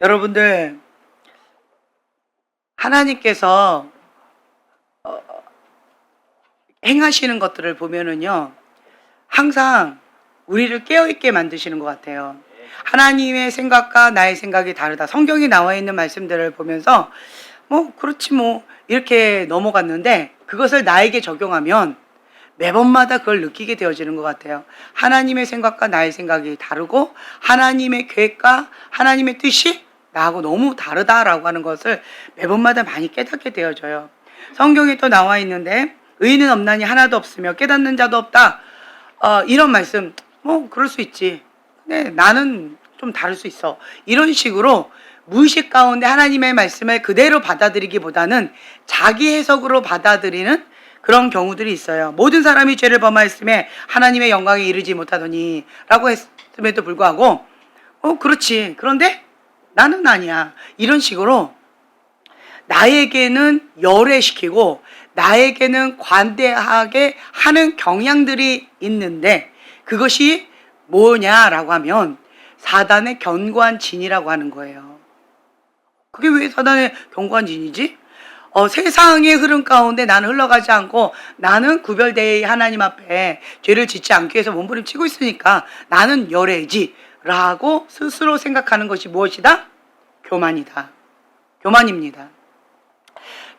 여러분들, 하나님께서 행하시는 것들을 보면은요, 항상 우리를 깨어있게 만드시는 것 같아요. 하나님의 생각과 나의 생각이 다르다. 성경에 나와 있는 말씀들을 보면서 그렇지 이렇게 넘어갔는데, 그것을 나에게 적용하면 매번마다 그걸 느끼게 되어지는 것 같아요. 하나님의 생각과 나의 생각이 다르고 하나님의 계획과 하나님의 뜻이 나하고 너무 다르다라고 하는 것을 매번마다 많이 깨닫게 되어져요. 성경에 또 나와 있는데, 의인은 없나니 하나도 없으며 깨닫는 자도 없다. 이런 말씀, 그럴 수 있지. 근데 나는 좀 다를 수 있어. 이런 식으로 무의식 가운데 하나님의 말씀을 그대로 받아들이기보다는 자기 해석으로 받아들이는 그런 경우들이 있어요. 모든 사람이 죄를 범하였음에 하나님의 영광에 이르지 못하더니 라고 했음에도 불구하고 그렇지. 그런데 나는 아니야. 이런 식으로 나에게는 열애시키고 나에게는 관대하게 하는 경향들이 있는데, 그것이 뭐냐라고 하면 사단의 견고한 진이라고 하는 거예요. 그게 왜 사단의 견고한 진이지? 세상의 흐름 가운데 나는 흘러가지 않고 나는 구별되어 하나님 앞에 죄를 짓지 않기 위해서 몸부림치고 있으니까 나는 열애지 라고 스스로 생각하는 것이 무엇이다? 교만이다. 교만입니다.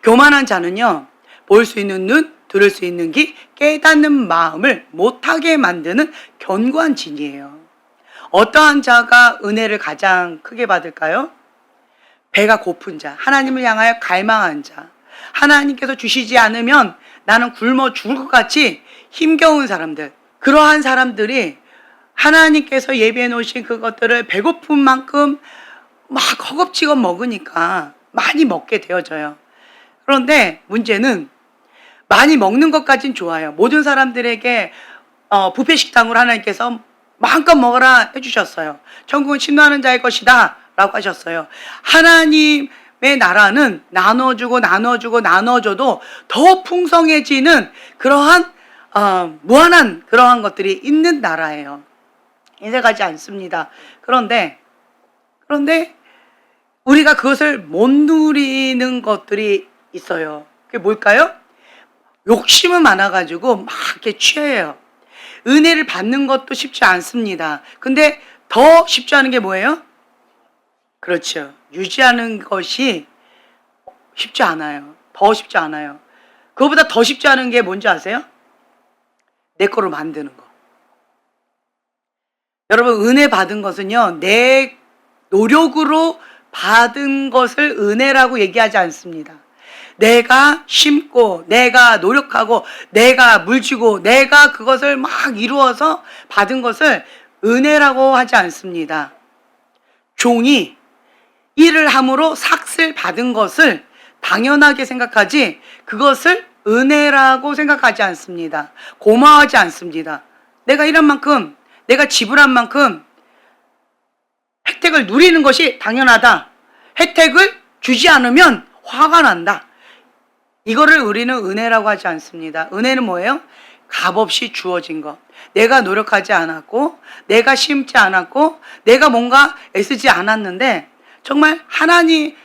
교만한 자는요, 볼 수 있는 눈, 들을 수 있는 귀, 깨닫는 마음을 못하게 만드는 견고한 진이에요. 어떠한 자가 은혜를 가장 크게 받을까요? 배가 고픈 자, 하나님을 향하여 갈망한 자, 하나님께서 주시지 않으면 나는 굶어 죽을 것 같이 힘겨운 사람들, 그러한 사람들이 하나님께서 예비해 놓으신 그것들을 배고픈 만큼 막 허겁지겁 먹으니까 많이 먹게 되어져요. 그런데 문제는 많이 먹는 것까진 좋아요. 모든 사람들에게 뷔페 식당으로 하나님께서 마음껏 먹어라 해주셨어요. 천국은 침노하는 자의 것이다 라고 하셨어요. 하나님의 나라는 나눠주고 나눠줘도 더 풍성해지는 그러한 무한한 그러한 것들이 있는 나라예요. 인색하지 않습니다. 그런데 우리가 그것을 못 누리는 것들이 있어요. 그게 뭘까요? 욕심은 많아가지고 막 이렇게 취해요. 은혜를 받는 것도 쉽지 않습니다. 근데 더 쉽지 않은 게 뭐예요? 그렇죠. 유지하는 것이 쉽지 않아요. 더 쉽지 않아요. 그거보다 더 쉽지 않은 게 뭔지 아세요? 내 거로 만드는 거. 여러분, 은혜 받은 것은요, 내 노력으로 받은 것을 은혜라고 얘기하지 않습니다. 내가 심고 내가 노력하고 내가 물주고 내가 그것을 막 이루어서 받은 것을 은혜라고 하지 않습니다. 종이 일을 함으로 삭슬 받은 것을 당연하게 생각하지 그것을 은혜라고 생각하지 않습니다. 고마워하지 않습니다. 내가 일한 만큼, 내가 지불한 만큼 혜택을 누리는 것이 당연하다. 혜택을 주지 않으면 화가 난다. 이거를 우리는 은혜라고 하지 않습니다. 은혜는 뭐예요? 값없이 주어진 것. 내가 노력하지 않았고 내가 심지 않았고 내가 뭔가 애쓰지 않았는데 정말 하나님께서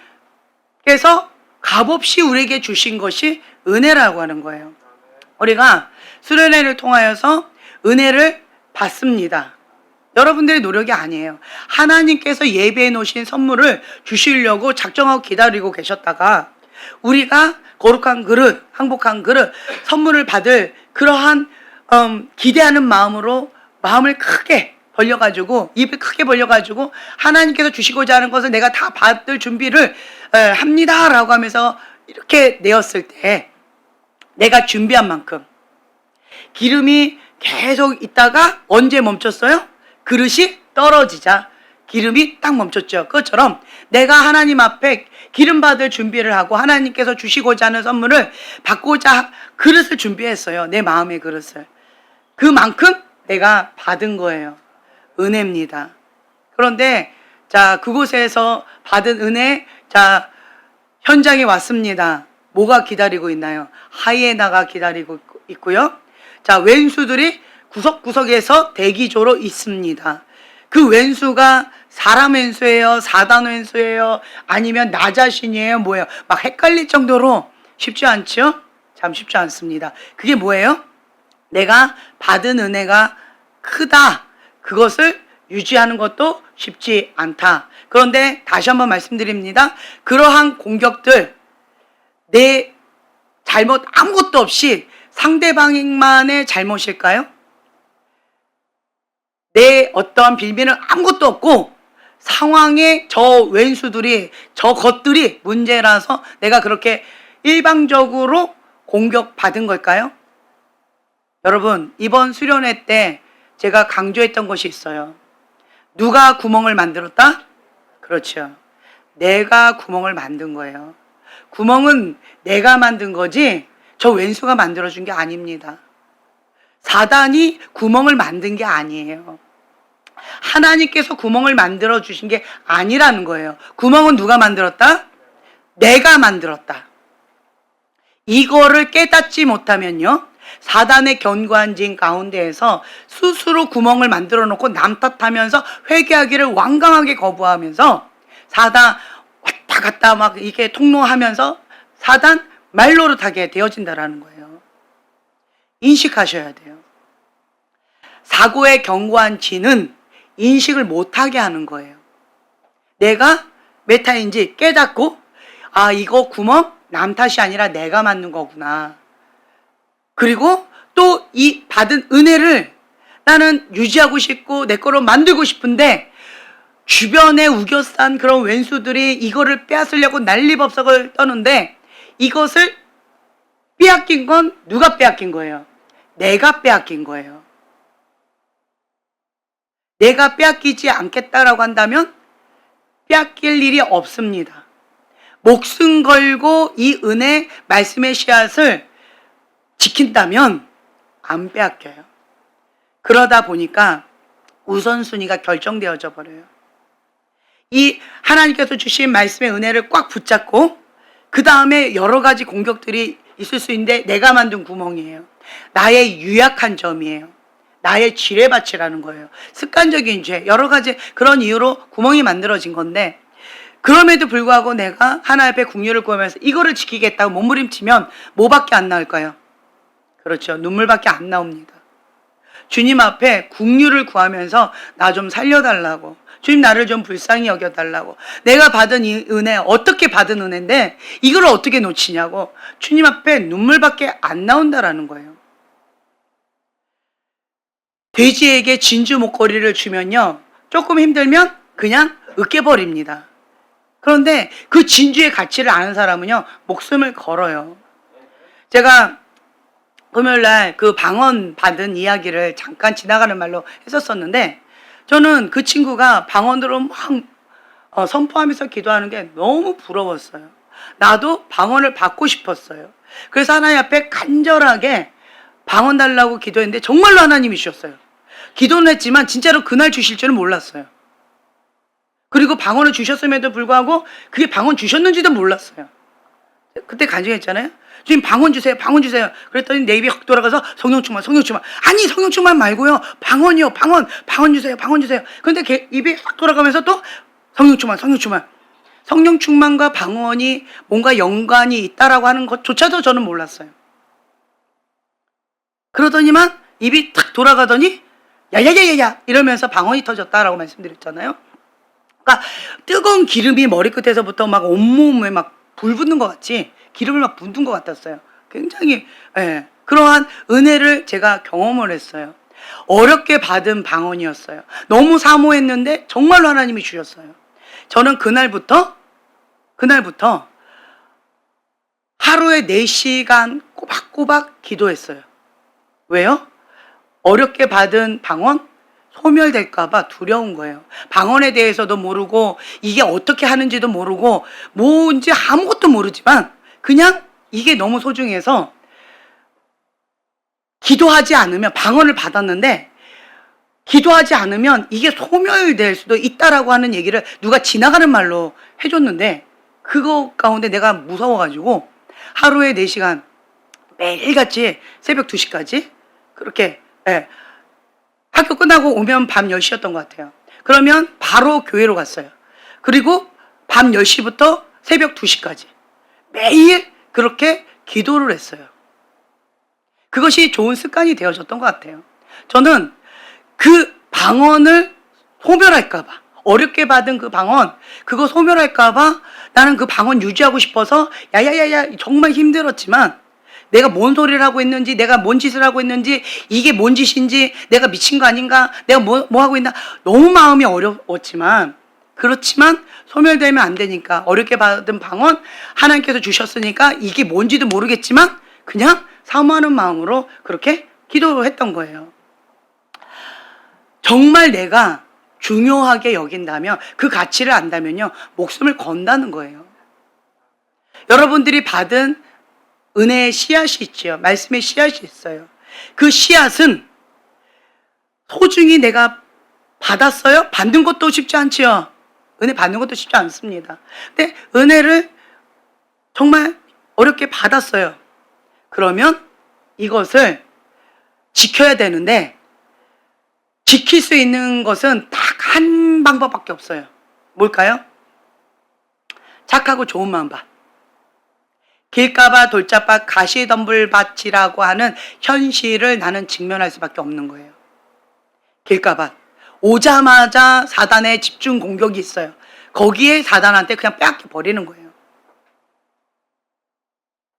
값없이 우리에게 주신 것이 은혜라고 하는 거예요. 우리가 수련회를 통하여서 은혜를 받습니다. 여러분들의 노력이 아니에요. 하나님께서 예배해 놓으신 선물을 주시려고 작정하고 기다리고 계셨다가 우리가 거룩한 그릇, 행복한 그릇, 선물을 받을 그러한 기대하는 마음으로 마음을 크게 벌려가지고 입을 크게 벌려가지고 하나님께서 주시고자 하는 것을 내가 다 받을 준비를 합니다 라고 하면서 이렇게 내었을 때 내가 준비한 만큼 기름이 계속 있다가 언제 멈췄어요? 그릇이 떨어지자 기름이 딱 멈췄죠. 그것처럼 내가 하나님 앞에 기름 받을 준비를 하고 하나님께서 주시고자 하는 선물을 받고자 그릇을 준비했어요. 내 마음의 그릇을. 그만큼 내가 받은 거예요. 은혜입니다. 그런데 자, 그곳에서 받은 은혜, 자, 현장에 왔습니다. 뭐가 기다리고 있나요? 하이에나가 기다리고 있고요. 자, 왼수들이 구석구석에서 대기조로 있습니다. 그 왼수가 사람 왼수예요? 사단 왼수예요? 아니면 나 자신이에요? 뭐예요? 막 헷갈릴 정도로 쉽지 않죠? 참 쉽지 않습니다. 그게 뭐예요? 내가 받은 은혜가 크다. 그것을 유지하는 것도 쉽지 않다. 그런데 다시 한번 말씀드립니다. 그러한 공격들, 내 잘못 아무것도 없이 상대방만의 잘못일까요? 내 어떠한 빌미는 아무것도 없고 상황에 저 왼수들이 저 것들이 문제라서 내가 그렇게 일방적으로 공격받은 걸까요? 여러분, 이번 수련회 때 제가 강조했던 것이 있어요. 누가 구멍을 만들었다? 그렇죠. 내가 구멍을 만든 거예요. 구멍은 내가 만든 거지 저 왼수가 만들어준 게 아닙니다. 사단이 구멍을 만든 게 아니에요. 하나님께서 구멍을 만들어 주신 게 아니라는 거예요. 구멍은 누가 만들었다? 내가 만들었다. 이거를 깨닫지 못하면요, 사단의 견고한 진 가운데에서 스스로 구멍을 만들어 놓고 남 탓하면서 회개하기를 완강하게 거부하면서 사단 왔다 갔다 막 이렇게 통로하면서 사단 말노릇하게 되어진다라는 거예요. 인식하셔야 돼요. 사고의 견고한 진은 인식을 못하게 하는 거예요. 내가 메타인지 깨닫고, 아, 이거 구멍 남 탓이 아니라 내가 만든 거구나. 그리고 또 이 받은 은혜를 나는 유지하고 싶고 내 거로 만들고 싶은데 주변에 우겨싼 그런 왼수들이 이거를 빼앗으려고 난리법석을 떠는데, 이것을 빼앗긴 건 누가 빼앗긴 거예요? 내가 빼앗긴 거예요. 내가 빼앗기지 않겠다라고 한다면 빼앗길 일이 없습니다. 목숨 걸고 이 은혜 말씀의 씨앗을 지킨다면 안 빼앗겨요. 그러다 보니까 우선순위가 결정되어져 버려요. 이 하나님께서 주신 말씀의 은혜를 꽉 붙잡고 그 다음에 여러 가지 공격들이 있을 수 있는데 내가 만든 구멍이에요. 나의 유약한 점이에요. 나의 지뢰밭이라는 거예요. 습관적인 죄, 여러 가지 그런 이유로 구멍이 만들어진 건데, 그럼에도 불구하고 내가 하나님 앞에 국류를 구하면서 이거를 지키겠다고 몸부림치면 뭐밖에 안 나올까요? 그렇죠. 눈물밖에 안 나옵니다. 주님 앞에 국류를 구하면서 나 좀 살려달라고, 주님 나를 좀 불쌍히 여겨달라고, 내가 받은 이 은혜, 어떻게 받은 은혜인데 이걸 어떻게 놓치냐고, 주님 앞에 눈물밖에 안 나온다라는 거예요. 돼지에게 진주 목걸이를 주면요, 조금 힘들면 그냥 으깨버립니다. 그런데 그 진주의 가치를 아는 사람은요, 목숨을 걸어요. 제가 금요일날 그 방언 받은 이야기를 잠깐 지나가는 말로 했었었는데, 저는 그 친구가 방언으로 막 선포하면서 기도하는 게 너무 부러웠어요. 나도 방언을 받고 싶었어요. 그래서 하나님 앞에 간절하게 방언 달라고 기도했는데 정말로 하나님이 주셨어요. 기도는 했지만 진짜로 그날 주실 줄은 몰랐어요. 그리고 방언을 주셨음에도 불구하고 그게 방언 주셨는지도 몰랐어요. 그때 간증했잖아요. 주님 방언 주세요, 방언 주세요. 그랬더니 내 입이 확 돌아가서 성령 충만, 성령 충만. 아니 성령 충만 말고요, 방언이요, 방언 주세요, 방언 주세요. 그런데 입이 확 돌아가면서 또 성령 충만, 성령 충만. 성령 충만과 방언이 뭔가 연관이 있다라고 하는 것조차도 저는 몰랐어요. 그러더니만 입이 탁 돌아가더니 야야야야야 이러면서 방언이 터졌다라고 말씀드렸잖아요. 그러니까 뜨거운 기름이 머리끝에서부터 막 온몸에 막 불 붙는 것 같이 기름을 막 붓는 것 같았어요. 굉장히 그러한 은혜를 제가 경험을 했어요. 어렵게 받은 방언이었어요. 너무 사모했는데 정말로 하나님이 주셨어요. 저는 그날부터 하루에 4시간 꼬박꼬박 기도했어요. 왜요? 어렵게 받은 방언 소멸될까봐 두려운 거예요. 방언에 대해서도 모르고 이게 어떻게 하는지도 모르고 뭔지 아무것도 모르지만 그냥 이게 너무 소중해서 기도하지 않으면, 방언을 받았는데 기도하지 않으면 이게 소멸될 수도 있다라고 하는 얘기를 누가 지나가는 말로 해줬는데, 그거 가운데 내가 무서워가지고 하루에 4시간 매일같이 새벽 2시까지 그렇게 학교 끝나고 오면 밤 10시였던 것 같아요. 그러면 바로 교회로 갔어요. 그리고 밤 10시부터 새벽 2시까지 매일 그렇게 기도를 했어요. 그것이 좋은 습관이 되어졌던 것 같아요. 저는 그 방언을 소멸할까봐, 어렵게 받은 그 방언, 그거 소멸할까봐 나는 그 방언 유지하고 싶어서 야야야야 정말 힘들었지만 내가 뭔 소리를 하고 있는지, 내가 뭔 짓을 하고 있는지, 이게 뭔 짓인지, 내가 미친 거 아닌가, 내가 뭐 하고 있나, 너무 마음이 어려웠지만, 그렇지만 소멸되면 안 되니까, 어렵게 받은 방언 하나님께서 주셨으니까 이게 뭔지도 모르겠지만 그냥 사모하는 마음으로 그렇게 기도했던 거예요. 정말 내가 중요하게 여긴다면, 그 가치를 안다면요, 목숨을 건다는 거예요. 여러분들이 받은 은혜의 씨앗이 있죠. 말씀의 씨앗이 있어요. 그 씨앗은 소중히 내가 받았어요? 받는 것도 쉽지 않지요. 은혜 받는 것도 쉽지 않습니다. 근데 은혜를 정말 어렵게 받았어요. 그러면 이것을 지켜야 되는데, 지킬 수 있는 것은 딱 한 방법밖에 없어요. 뭘까요? 착하고 좋은 마음밭. 길가밭, 돌짝밭, 가시덤불밭이라고 하는 현실을 나는 직면할 수밖에 없는 거예요. 길가밭. 오자마자 사단의 집중 공격이 있어요. 거기에 사단한테 그냥 빼앗겨 버리는 거예요.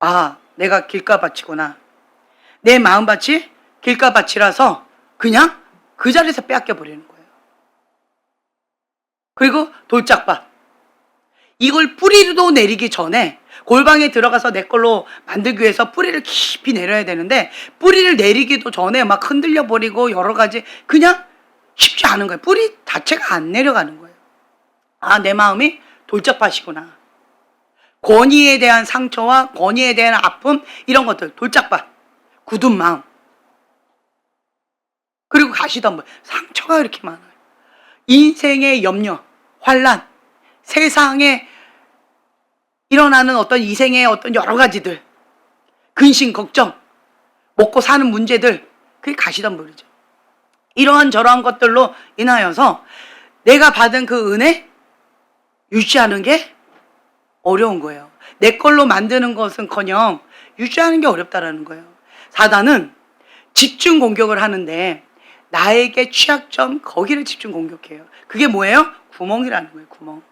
아, 내가 길가밭이구나. 내 마음밭이 길가밭이라서 그냥 그 자리에서 빼앗겨 버리는 거예요. 그리고 돌짝밭. 이걸 뿌리도 내리기 전에 골방에 들어가서 내 걸로 만들기 위해서 뿌리를 깊이 내려야 되는데, 뿌리를 내리기도 전에 막 흔들려 버리고 여러 가지, 그냥 쉽지 않은 거예요. 뿌리 자체가 안 내려가는 거예요. 아, 내 마음이 돌짝밭이구나. 권위에 대한 상처와 권위에 대한 아픔, 이런 것들, 돌짝밭, 굳은 마음. 그리고 가시덤불, 상처가 이렇게 많아요. 인생의 염려, 환란, 세상에 일어나는 어떤 이생의 어떤 여러 가지들, 근심, 걱정, 먹고 사는 문제들, 그게 가시덤불이죠. 이러한 저러한 것들로 인하여서 내가 받은 그 은혜 유지하는 게 어려운 거예요. 내 걸로 만드는 것은커녕 유지하는 게 어렵다라는 거예요. 사단은 집중 공격을 하는데 나에게 취약점, 거기를 집중 공격해요. 그게 뭐예요? 구멍이라는 거예요. 구멍.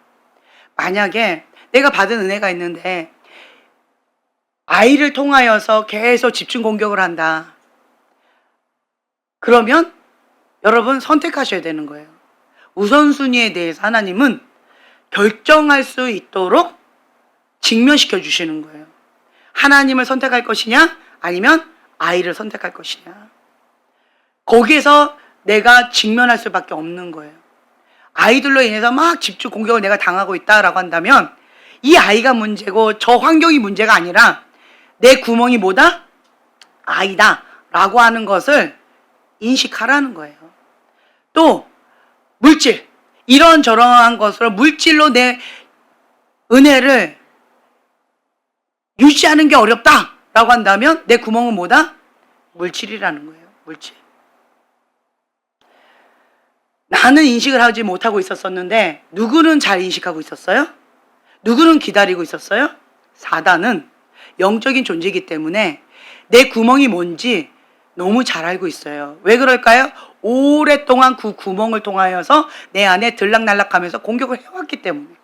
만약에 내가 받은 은혜가 있는데 아이를 통하여서 계속 집중 공격을 한다. 그러면 여러분 선택하셔야 되는 거예요. 우선순위에 대해서 하나님은 결정할 수 있도록 직면시켜 주시는 거예요. 하나님을 선택할 것이냐, 아니면 아이를 선택할 것이냐. 거기에서 내가 직면할 수밖에 없는 거예요. 아이들로 인해서 막 집중 공격을 내가 당하고 있다라고 한다면 이 아이가 문제고 저 환경이 문제가 아니라 내 구멍이 뭐다? 아이다 라고 하는 것을 인식하라는 거예요. 또 물질, 이런저런한 것으로 물질로 내 은혜를 유지하는 게 어렵다 라고 한다면 내 구멍은 뭐다? 물질이라는 거예요. 물질. 나는 인식을 하지 못하고 있었었는데 누구는 잘 인식하고 있었어요? 누구는 기다리고 있었어요? 사단은 영적인 존재이기 때문에 내 구멍이 뭔지 너무 잘 알고 있어요. 왜 그럴까요? 오랫동안 그 구멍을 통하여서 내 안에 들락날락하면서 공격을 해왔기 때문에,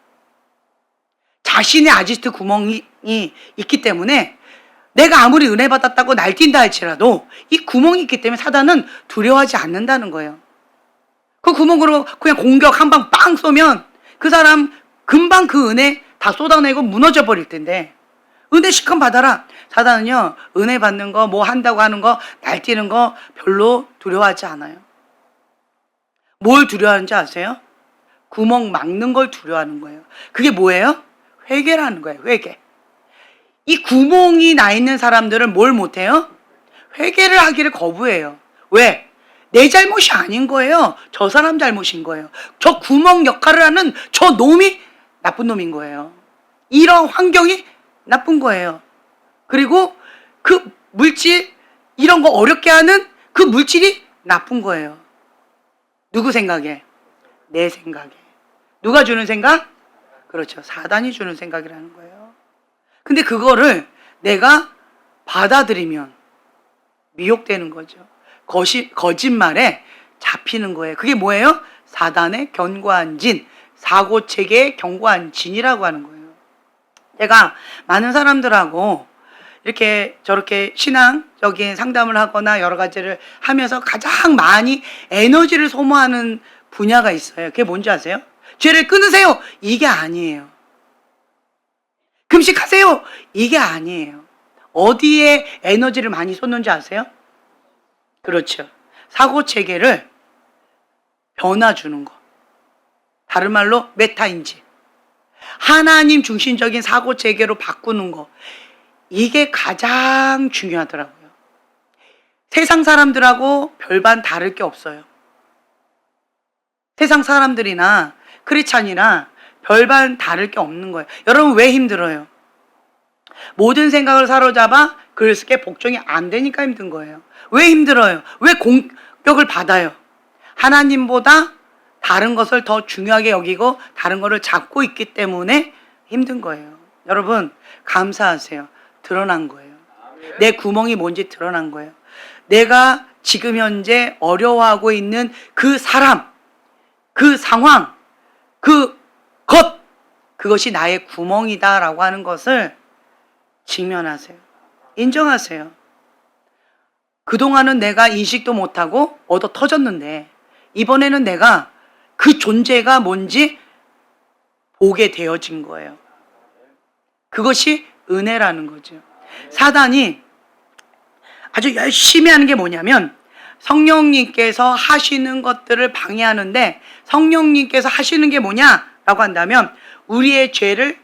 자신의 아지트 구멍이 있기 때문에 내가 아무리 은혜 받았다고 날뛴다 할지라도 이 구멍이 있기 때문에 사단은 두려워하지 않는다는 거예요. 그 구멍으로 그냥 공격 한 방 빵 쏘면 그 사람 금방 그 은혜 다 쏟아내고 무너져 버릴 텐데, 은혜 시큼 받아라. 사단은요, 은혜 받는 거, 뭐 한다고 하는 거, 날뛰는 거 별로 두려워하지 않아요. 뭘 두려워하는지 아세요? 구멍 막는 걸 두려워하는 거예요. 그게 뭐예요? 회개라는 거예요. 회개. 이 구멍이 나 있는 사람들은 뭘 못해요? 회개를 하기를 거부해요. 왜? 내 잘못이 아닌 거예요. 저 사람 잘못인 거예요. 저 구멍 역할을 하는 저 놈이 나쁜 놈인 거예요. 이런 환경이 나쁜 거예요. 그리고 그 물질, 이런 거 어렵게 하는 그 물질이 나쁜 거예요. 누구 생각에? 내 생각에. 누가 주는 생각? 그렇죠. 사단이 주는 생각이라는 거예요. 근데 그거를 내가 받아들이면 미혹되는 거죠. 거짓말에 잡히는 거예요. 그게 뭐예요? 사단의 견고한 진, 사고체계의 견고한 진이라고 하는 거예요. 제가 많은 사람들하고 이렇게 저렇게 신앙적인 상담을 하거나 여러 가지를 하면서 가장 많이 에너지를 소모하는 분야가 있어요. 그게 뭔지 아세요? 죄를 끊으세요. 이게 아니에요. 금식하세요. 이게 아니에요. 어디에 에너지를 많이 쏟는지 아세요? 그렇죠. 사고체계를 변화 주는 거. 다른 말로 메타인지. 하나님 중심적인 사고체계로 바꾸는 거. 이게 가장 중요하더라고요. 세상 사람들하고 별반 다를 게 없어요. 세상 사람들이나 크리스찬이나 별반 다를 게 없는 거예요. 여러분 왜 힘들어요? 모든 생각을 사로잡아 글을 쓰게 복종이 안 되니까 힘든 거예요. 왜 힘들어요? 왜 공격을 받아요? 하나님보다 다른 것을 더 중요하게 여기고 다른 것을 잡고 있기 때문에 힘든 거예요. 여러분 감사하세요. 드러난 거예요. 내 구멍이 뭔지 드러난 거예요. 내가 지금 현재 어려워하고 있는 그 사람, 그 상황, 그것이 나의 구멍이다라고 하는 것을 직면하세요. 인정하세요. 그동안은 내가 인식도 못하고 얻어 터졌는데 이번에는 내가 그 존재가 뭔지 보게 되어진 거예요. 그것이 은혜라는 거죠. 사단이 아주 열심히 하는 게 뭐냐면 성령님께서 하시는 것들을 방해하는데 성령님께서 하시는 게 뭐냐라고 한다면 우리의 죄를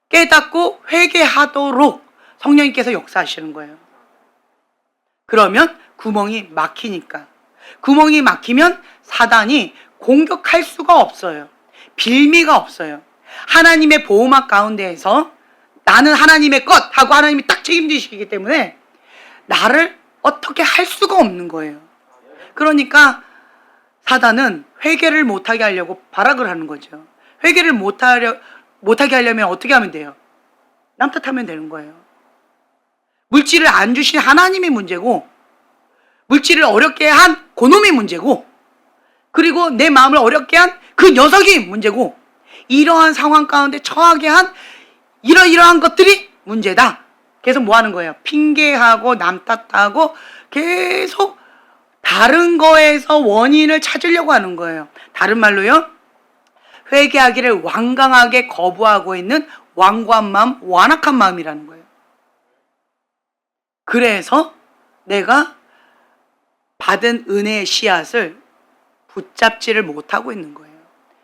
깨닫고 회개하도록 성령님께서 역사하시는 거예요. 그러면 구멍이 막히니까. 구멍이 막히면 사단이 공격할 수가 없어요. 빌미가 없어요. 하나님의 보호막 가운데에서 나는 하나님의 것 하고 하나님이 딱 책임지시기 때문에 나를 어떻게 할 수가 없는 거예요. 그러니까 사단은 회개를 못하게 하려고 발악을 하는 거죠. 회개를 못하게 하려면 어떻게 하면 돼요? 남 탓하면 되는 거예요. 물질을 안 주신 하나님이 문제고 물질을 어렵게 한 그놈이 문제고 그리고 내 마음을 어렵게 한 그 녀석이 문제고 이러한 상황 가운데 처하게 한 이러이러한 것들이 문제다. 계속 뭐 하는 거예요? 핑계하고 남 탓하고 계속 다른 거에서 원인을 찾으려고 하는 거예요. 다른 말로요. 회개하기를 완강하게 거부하고 있는 완고한 마음, 완악한 마음이라는 거예요. 그래서 내가 받은 은혜의 씨앗을 붙잡지를 못하고 있는 거예요.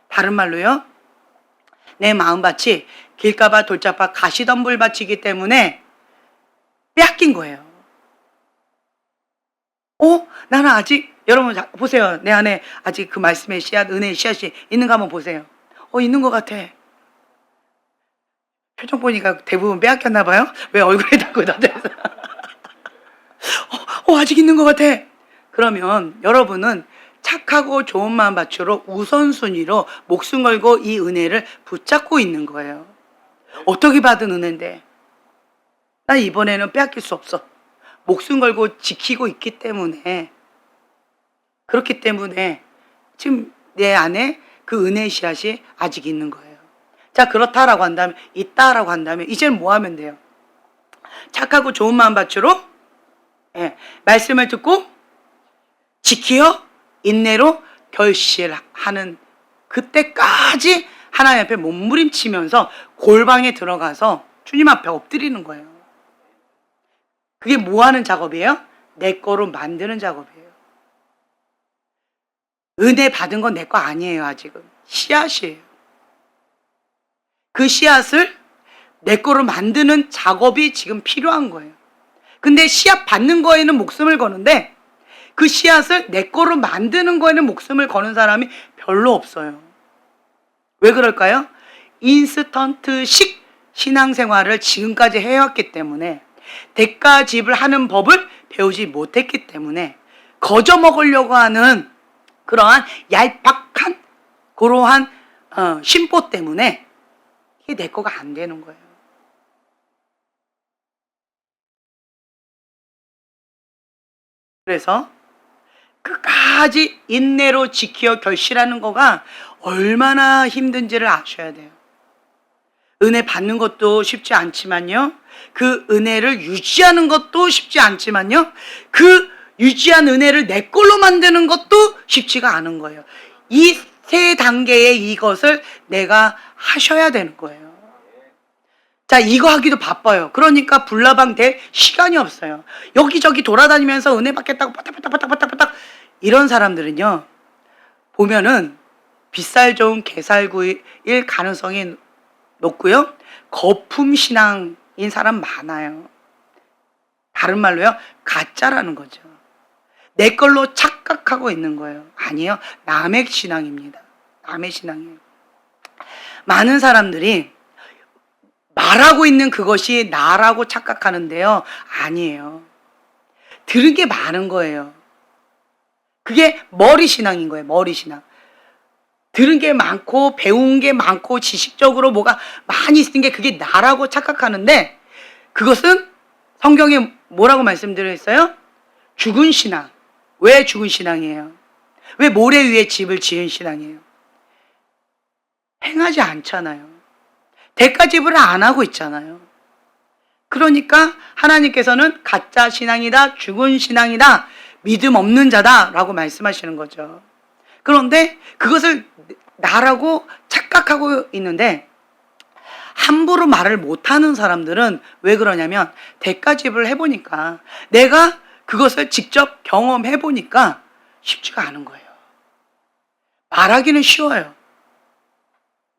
다른 말로요. 내 마음밭이 길가밭, 돌짝밭, 가시덤불밭이기 때문에 빼앗긴 거예요. 나는 아직 여러분 보세요. 내 안에 아직 그 말씀의 씨앗, 은혜의 씨앗이 있는가 한번 보세요. 있는 것 같아. 표정 보니까 대부분 빼앗겼나 봐요. 왜 얼굴에 닿고 나대서 아직 있는 것 같아. 그러면 여러분은 착하고 좋은 마음밭으로 우선순위로 목숨 걸고 이 은혜를 붙잡고 있는 거예요. 어떻게 받은 은혜인데 나 이번에는 빼앗길 수 없어. 목숨 걸고 지키고 있기 때문에 그렇기 때문에 지금 내 안에 그 은혜의 씨앗이 아직 있는 거예요. 자, 그렇다라고 한다면 있다라고 한다면 이제는 뭐 하면 돼요? 착하고 좋은 마음밭으로 말씀을 듣고 지키어 인내로 결실하는 그때까지 하나님 앞에 몸부림치면서 골방에 들어가서 주님 앞에 엎드리는 거예요. 그게 뭐 하는 작업이에요? 내 거로 만드는 작업이에요. 은혜 받은 건 내 거 아니에요. 아직은 씨앗이에요. 그 씨앗을 내 거로 만드는 작업이 지금 필요한 거예요. 근데 씨앗 받는 거에는 목숨을 거는데 그 씨앗을 내 거로 만드는 거에는 목숨을 거는 사람이 별로 없어요. 왜 그럴까요? 인스턴트식 신앙생활을 지금까지 해왔기 때문에 대가집을 하는 법을 배우지 못했기 때문에 거저 먹으려고 하는 그러한 얄팍한 그러한 심보 때문에 이게 내 거가 안 되는 거예요. 그래서 끝까지 인내로 지켜 결실하는 거가 얼마나 힘든지를 아셔야 돼요. 은혜 받는 것도 쉽지 않지만요, 그 은혜를 유지하는 것도 쉽지 않지만요, 그 유지한 은혜를 내 걸로 만드는 것도 쉽지가 않은 거예요. 이 세 단계의 이것을 내가 하셔야 되는 거예요. 자, 이거 하기도 바빠요. 그러니까 불나방 될 시간이 없어요. 여기저기 돌아다니면서 은혜 받겠다고 빠딱빠딱빠딱빠딱 이런 사람들은요, 보면은 빗살 좋은 개살구일 가능성이 높고요, 거품 신앙인 사람 많아요. 다른 말로요, 가짜라는 거죠. 내 걸로 착각하고 있는 거예요. 아니에요. 남의 신앙입니다. 남의 신앙이에요. 많은 사람들이 말하고 있는 그것이 나라고 착각하는데요, 아니에요. 들은 게 많은 거예요. 그게 머리 신앙인 거예요. 머리 신앙. 들은 게 많고 배운 게 많고 지식적으로 뭐가 많이 있는 게 그게 나라고 착각하는데, 그것은 성경에 뭐라고 말씀드렸어요? 죽은 신앙. 왜 죽은 신앙이에요? 왜 모래 위에 집을 지은 신앙이에요? 행하지 않잖아요. 대가집을 안 하고 있잖아요. 그러니까 하나님께서는 가짜 신앙이다, 죽은 신앙이다, 믿음 없는 자다 라고 말씀하시는 거죠. 그런데 그것을 나라고 착각하고 있는데, 함부로 말을 못하는 사람들은 왜 그러냐면, 대가집을 해보니까, 내가 그것을 직접 경험해보니까 쉽지가 않은 거예요. 말하기는 쉬워요.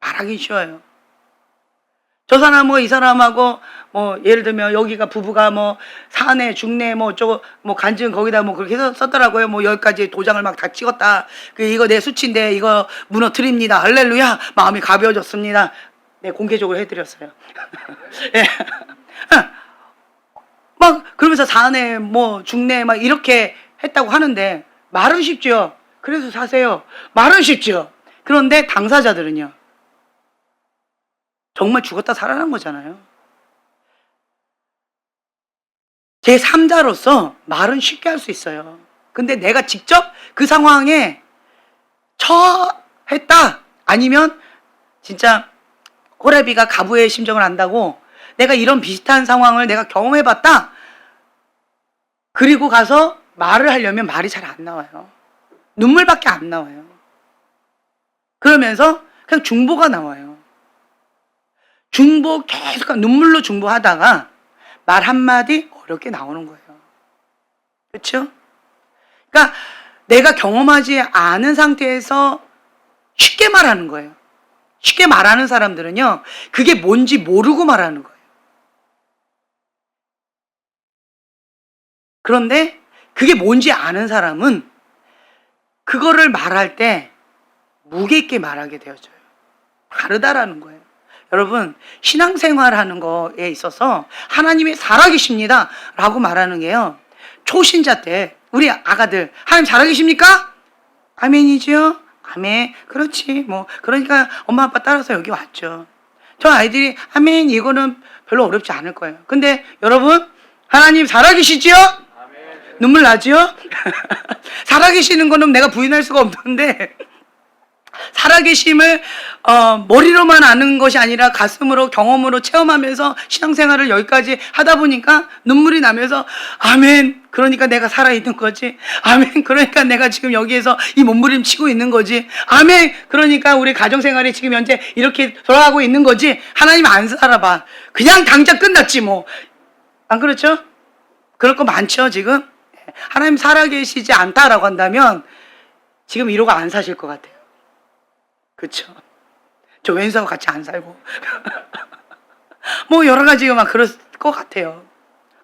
말하기 쉬워요. 저 사람하고 이 사람하고 뭐 예를 들면 여기가 부부가 뭐 사내 중내 뭐 어쩌고 뭐 간증 거기다 뭐 그렇게 해서 썼더라고요. 뭐 10가지 도장을 막 다 찍었다. 이거 내 수치인데 이거 무너뜨립니다. 할렐루야. 마음이 가벼워졌습니다. 네, 공개적으로 해드렸어요. 네. 막 그러면서 사내 뭐 중내 막 이렇게 했다고 하는데, 말은 쉽죠. 그래서 사세요. 말은 쉽죠. 그런데 당사자들은요, 정말 죽었다 살아난 거잖아요. 제3자로서 말은 쉽게 할 수 있어요. 근데 내가 직접 그 상황에 처했다, 아니면 진짜 호레비가 가부의 심정을 안다고 내가 이런 비슷한 상황을 내가 경험해봤다, 그리고 가서 말을 하려면 말이 잘 안 나와요. 눈물밖에 안 나와요. 그러면서 그냥 중보가 나와요. 중보 계속 눈물로 중보하다가 말 한마디 어렵게 나오는 거예요. 그렇죠? 그러니까 내가 경험하지 않은 상태에서 쉽게 말하는 거예요. 쉽게 말하는 사람들은요, 그게 뭔지 모르고 말하는 거예요. 그런데 그게 뭔지 아는 사람은 그거를 말할 때 무게 있게 말하게 되어져요. 다르다라는 거예요. 여러분, 신앙생활하는 거에 있어서 하나님이 살아계십니다 라고 말하는 게요, 초신자 때 우리 아가들 하나님 살아계십니까? 아멘이죠. 아멘. 그렇지. 뭐 그러니까 엄마 아빠 따라서 여기 왔죠. 저 아이들이 아멘 이거는 별로 어렵지 않을 거예요. 근데 여러분, 하나님 살아계시지요? 눈물 나지요? 살아계시는 거는 내가 부인할 수가 없는데, 살아계심을 머리로만 아는 것이 아니라 가슴으로 경험으로 체험하면서 신앙생활을 여기까지 하다 보니까 눈물이 나면서 아멘, 그러니까 내가 살아있는 거지. 아멘, 그러니까 내가 지금 여기에서 이 몸부림치고 있는 거지. 아멘, 그러니까 우리 가정생활이 지금 현재 이렇게 돌아가고 있는 거지. 하나님 안 살아봐, 그냥 당장 끝났지 뭐. 안 그렇죠? 그럴 거 많죠 지금. 하나님 살아계시지 않다라고 한다면 지금 이러고 안 사실 것 같아요. 그쵸? 저 왼수하고 같이 안 살고 뭐 여러 가지가 막 그럴 것 같아요.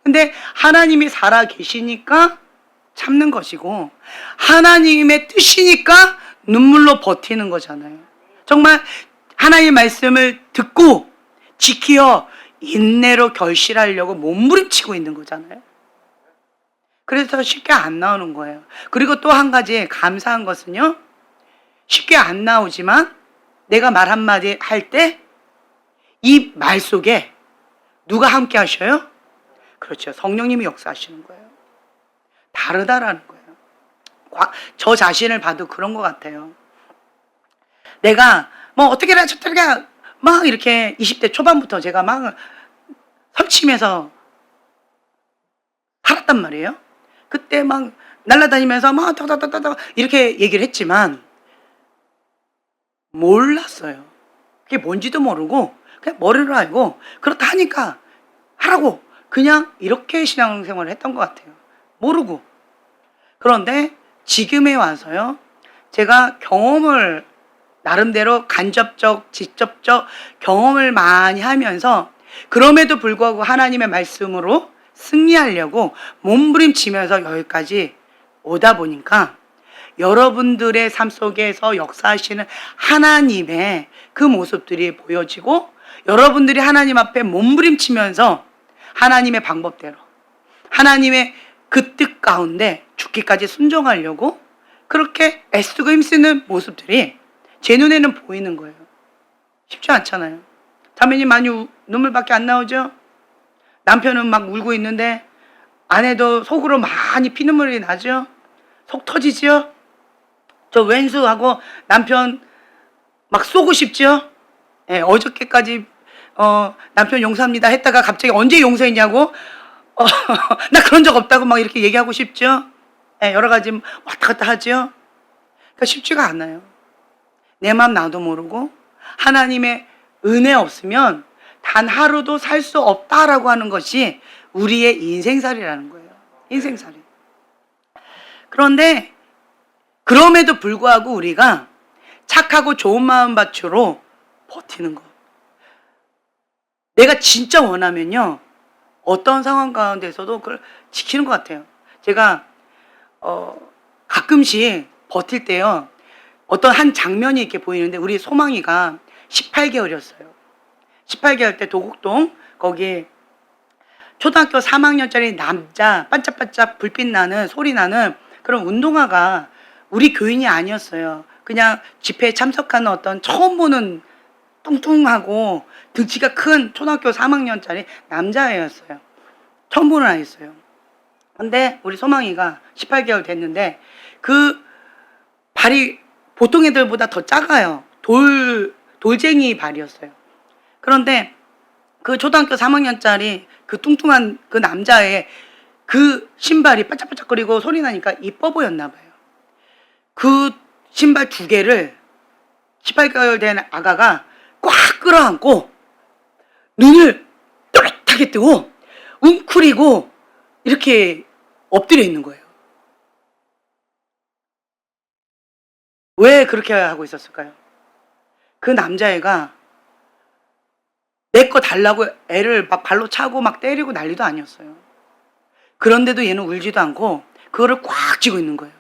근데 하나님이 살아계시니까 참는 것이고, 하나님의 뜻이니까 눈물로 버티는 거잖아요. 정말 하나님의 말씀을 듣고 지키어 인내로 결실하려고 몸부림치고 있는 거잖아요. 그래서 쉽게 안 나오는 거예요. 그리고 또 한 가지 감사한 것은요. 쉽게 안 나오지만 내가 말 한마디 할 때 이 말 속에 누가 함께 하셔요? 그렇죠. 성령님이 역사하시는 거예요. 다르다라는 거예요. 저 자신을 봐도 그런 것 같아요. 내가 뭐 어떻게라 저떻게라 막 이렇게 20대 초반부터 제가 막 설치면서 살았단 말이에요. 그때 막 날아다니면서 막 따다다다다 이렇게 얘기를 했지만 몰랐어요. 그게 뭔지도 모르고 그냥 머리로 알고 그렇다 하니까 하라고 그냥 이렇게 신앙생활을 했던 것 같아요. 모르고. 그런데 지금에 와서요. 제가 경험을 나름대로 간접적, 직접적 경험을 많이 하면서 그럼에도 불구하고 하나님의 말씀으로 승리하려고 몸부림치면서 여기까지 오다 보니까 여러분들의 삶 속에서 역사하시는 하나님의 그 모습들이 보여지고 여러분들이 하나님 앞에 몸부림치면서 하나님의 방법대로 하나님의 그 뜻 가운데 죽기까지 순종하려고 그렇게 애쓰고 힘쓰는 모습들이 제 눈에는 보이는 거예요. 쉽지 않잖아요. 자매님 많이 눈물밖에 안 나오죠? 남편은 막 울고 있는데 아내도 속으로 많이 피눈물이 나죠? 속 터지죠? 저 왼수하고 남편 막 쏘고 싶죠? 예, 어저께까지 남편 용서합니다 했다가 갑자기 언제 용서했냐고 나 그런 적 없다고 막 이렇게 얘기하고 싶죠? 예, 여러 가지 왔다 갔다 하죠? 그러니까 쉽지가 않아요. 내 맘 나도 모르고 하나님의 은혜 없으면 단 하루도 살 수 없다라고 하는 것이 우리의 인생살이라는 거예요. 인생살이. 그런데 그럼에도 불구하고 우리가 착하고 좋은 마음밭으로 버티는 것. 내가 진짜 원하면요. 어떤 상황 가운데서도 그걸 지키는 것 같아요. 제가 가끔씩 버틸 때요. 어떤 한 장면이 이렇게 보이는데 우리 소망이가 18개월이었어요. 18개월 때 도곡동 거기 초등학교 3학년짜리 남자 반짝반짝 불빛 나는 소리 나는 그런 운동화가 우리 교인이 아니었어요. 그냥 집회에 참석하는 어떤 처음 보는 뚱뚱하고 등치가 큰 초등학교 3학년짜리 남자애였어요. 처음 보는 아이였어요. 근데 우리 소망이가 18개월 됐는데 그 발이 보통 애들보다 더 작아요. 돌쟁이 발이었어요. 그런데 그 초등학교 3학년짜리 그 뚱뚱한 그 남자의 그 신발이 반짝반짝거리고 소리 나니까 이뻐 보였나 봐요. 그 신발 2개를 18개월 된 아가가 꽉 끌어안고 눈을 또렷하게 뜨고 웅크리고 이렇게 엎드려 있는 거예요. 왜 그렇게 하고 있었을까요? 그 남자애가 내 거 달라고 애를 막 발로 차고 막 때리고 난리도 아니었어요. 그런데도 얘는 울지도 않고 그거를 꽉 쥐고 있는 거예요.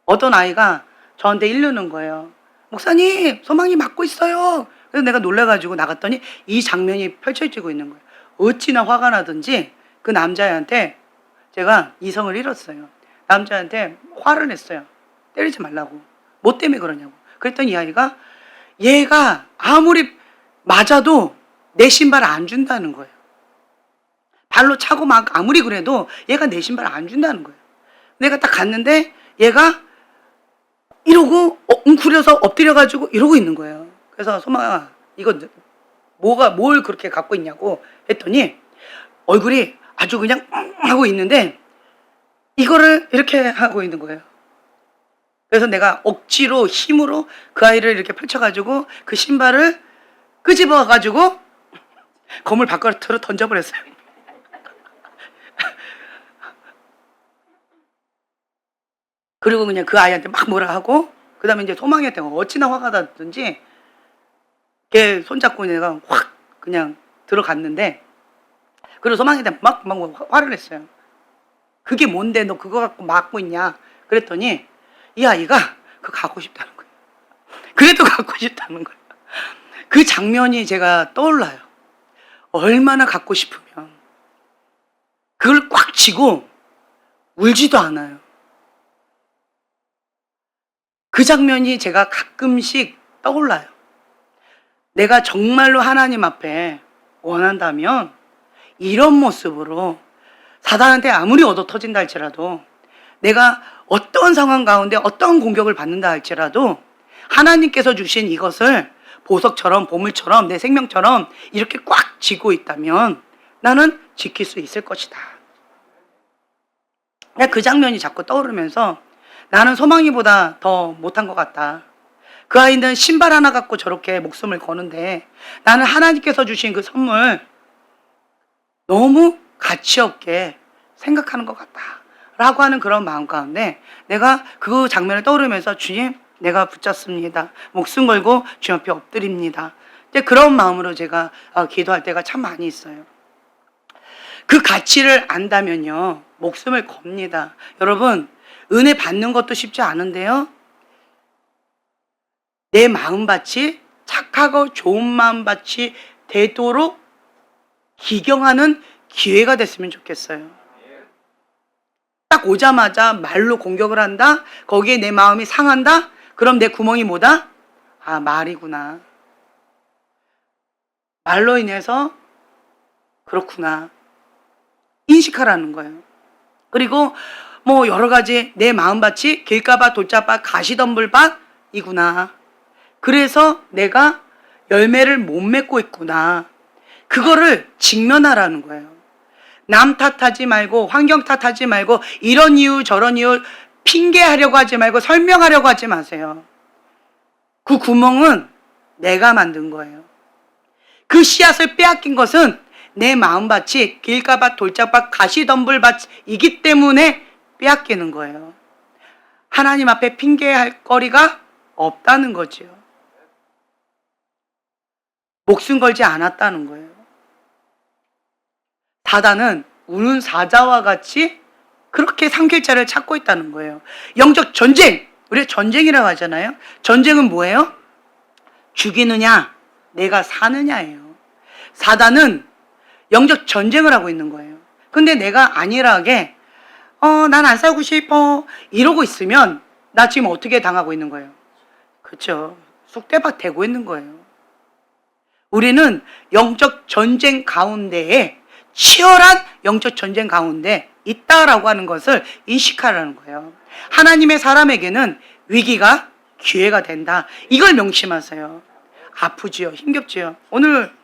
어떤 아이가 저한테 이르는 거예요. 목사님, 소망이 맞고 있어요. 그래서 내가 놀라가지고 나갔더니 이 장면이 펼쳐지고 있는 거예요. 어찌나 화가 나든지 그 남자애한테 제가 이성을 잃었어요. 남자한테 화를 냈어요. 때리지 말라고. 뭐 때문에 그러냐고. 그랬더니 이 아이가 얘가 아무리 맞아도 내 신발 안 준다는 거예요. 발로 차고 막 아무리 그래도 얘가 내 신발 안 준다는 거예요. 내가 딱 갔는데 얘가 이러고 웅크려서 엎드려가지고 이러고 있는 거예요. 그래서 소망아 이거 뭘 그렇게 갖고 있냐고 했더니 얼굴이 아주 그냥 하고 있는데 이거를 이렇게 하고 있는 거예요. 그래서 내가 억지로 힘으로 그 아이를 이렇게 펼쳐가지고 그 신발을 끄집어가지고 건물 바깥으로 던져버렸어요. 그리고 그냥 그 아이한테 막 뭐라 하고 그 다음에 이제 소망이한테 어찌나 화가 났든지 걔 손잡고 내가 확 그냥 들어갔는데 그리고 소망이한테 막 화를 냈어요. 그게 뭔데 너 그거 갖고 막고 있냐 그랬더니 이 아이가 그거 갖고 싶다는 거예요. 그래도 갖고 싶다는 거예요. 그 장면이 제가 떠올라요. 얼마나 갖고 싶으면 그걸 꽉 쥐고 울지도 않아요. 그 장면이 제가 가끔씩 떠올라요. 내가 정말로 하나님 앞에 원한다면 이런 모습으로 사단한테 아무리 얻어 터진다 할지라도, 내가 어떤 상황 가운데 어떤 공격을 받는다 할지라도 하나님께서 주신 이것을 보석처럼 보물처럼 내 생명처럼 이렇게 꽉 쥐고 있다면 나는 지킬 수 있을 것이다. 그 장면이 자꾸 떠오르면서 나는 소망이보다 더 못한 것 같다. 그 아이는 신발 하나 갖고 저렇게 목숨을 거는데 나는 하나님께서 주신 그 선물 너무 가치 없게 생각하는 것 같다 라고 하는 그런 마음 가운데 내가 그 장면을 떠오르면서 주님, 내가 붙잡습니다. 목숨 걸고 주님 앞에 엎드립니다. 이제 그런 마음으로 제가 기도할 때가 참 많이 있어요. 그 가치를 안다면요, 목숨을 겁니다. 여러분, 은혜 받는 것도 쉽지 않은데요, 내 마음밭이 착하고 좋은 마음밭이 되도록 기경하는 기회가 됐으면 좋겠어요. 딱 오자마자 말로 공격을 한다? 거기에 내 마음이 상한다? 그럼 내 구멍이 뭐다? 아, 말이구나. 말로 인해서 그렇구나. 인식하라는 거예요. 그리고 뭐 여러 가지 내 마음밭이 길가밭, 돌짝밭, 가시덤불밭이구나. 그래서 내가 열매를 못 맺고 있구나. 그거를 직면하라는 거예요. 남 탓하지 말고, 환경 탓하지 말고, 이런 이유 저런 이유 핑계하려고 하지 말고 설명하려고 하지 마세요. 그 구멍은 내가 만든 거예요. 그 씨앗을 빼앗긴 것은 내 마음밭이 길가밭, 돌짝밭, 가시덤불밭이기 때문에 빼앗기는 거예요. 하나님 앞에 핑계할 거리가 없다는 거죠. 목숨 걸지 않았다는 거예요. 사단은 우는 사자와 같이 그렇게 상길자를 찾고 있다는 거예요. 영적 전쟁, 우리가 전쟁이라고 하잖아요. 전쟁은 뭐예요? 죽이느냐, 내가 사느냐예요. 사단은 영적 전쟁을 하고 있는 거예요. 근데 내가 안일하게 난 안 싸우고 싶어 이러고 있으면 나 지금 어떻게 당하고 있는 거예요? 그렇죠. 쑥대밭 되고 있는 거예요. 우리는 영적 전쟁 가운데에, 치열한 영적 전쟁 가운데 있다라고 하는 것을 인식하라는 거예요. 하나님의 사람에게는 위기가 기회가 된다. 이걸 명심하세요. 아프지요. 힘겹지요. 오늘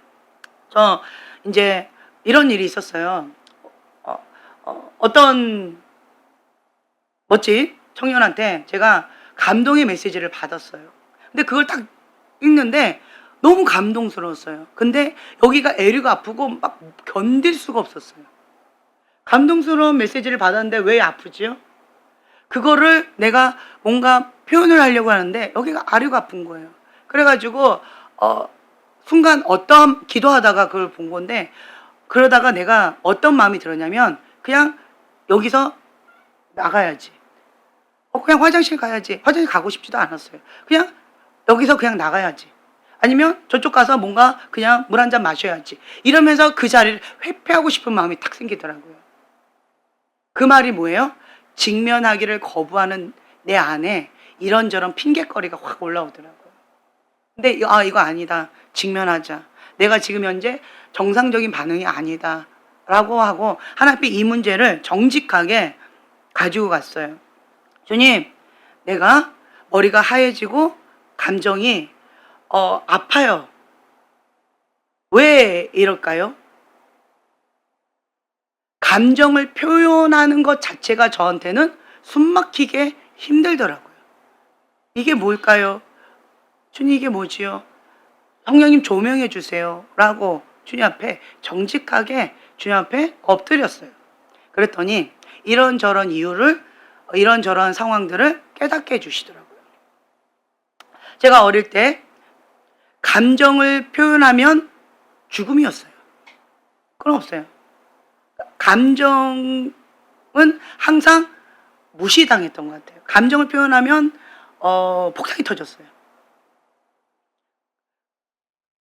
저 이제 이런 일이 있었어요. 어떤 멋진 청년한테 제가 감동의 메시지를 받았어요. 근데 그걸 딱 읽는데 너무 감동스러웠어요. 근데 여기가 애류가 아프고 막 견딜 수가 없었어요. 감동스러운 메시지를 받았는데 왜 아프지요? 그거를 내가 뭔가 표현을 하려고 하는데 여기가 아류가 아픈 거예요. 그래가지고 순간 어떤 기도하다가 그걸 본 건데, 그러다가 내가 어떤 마음이 들었냐면 그냥 여기서 나가야지. 그냥 화장실 가야지. 화장실 가고 싶지도 않았어요. 그냥 여기서 그냥 나가야지. 아니면 저쪽 가서 뭔가 그냥 물 한 잔 마셔야지. 이러면서 그 자리를 회피하고 싶은 마음이 탁 생기더라고요. 그 말이 뭐예요? 직면하기를 거부하는 내 안에 이런저런 핑계거리가 확 올라오더라고요. 근데 이거 아니다. 직면하자. 내가 지금 현재 정상적인 반응이 아니다. 라고 하고 하나님 앞에 이 문제를 정직하게 가지고 갔어요. 주님, 내가 머리가 하얘지고 감정이 아파요. 왜 이럴까요? 감정을 표현하는 것 자체가 저한테는 숨막히게 힘들더라고요. 이게 뭘까요? 주님, 이게 뭐지요? 성령님 조명해 주세요. 라고 주님 앞에 정직하게 주님 앞에 엎드렸어요. 그랬더니 이런저런 이유를, 이런저런 상황들을 깨닫게 해주시더라고요. 제가 어릴 때 감정을 표현하면 죽음이었어요. 그건 없어요. 감정은 항상 무시당했던 것 같아요. 감정을 표현하면 폭탄이 터졌어요.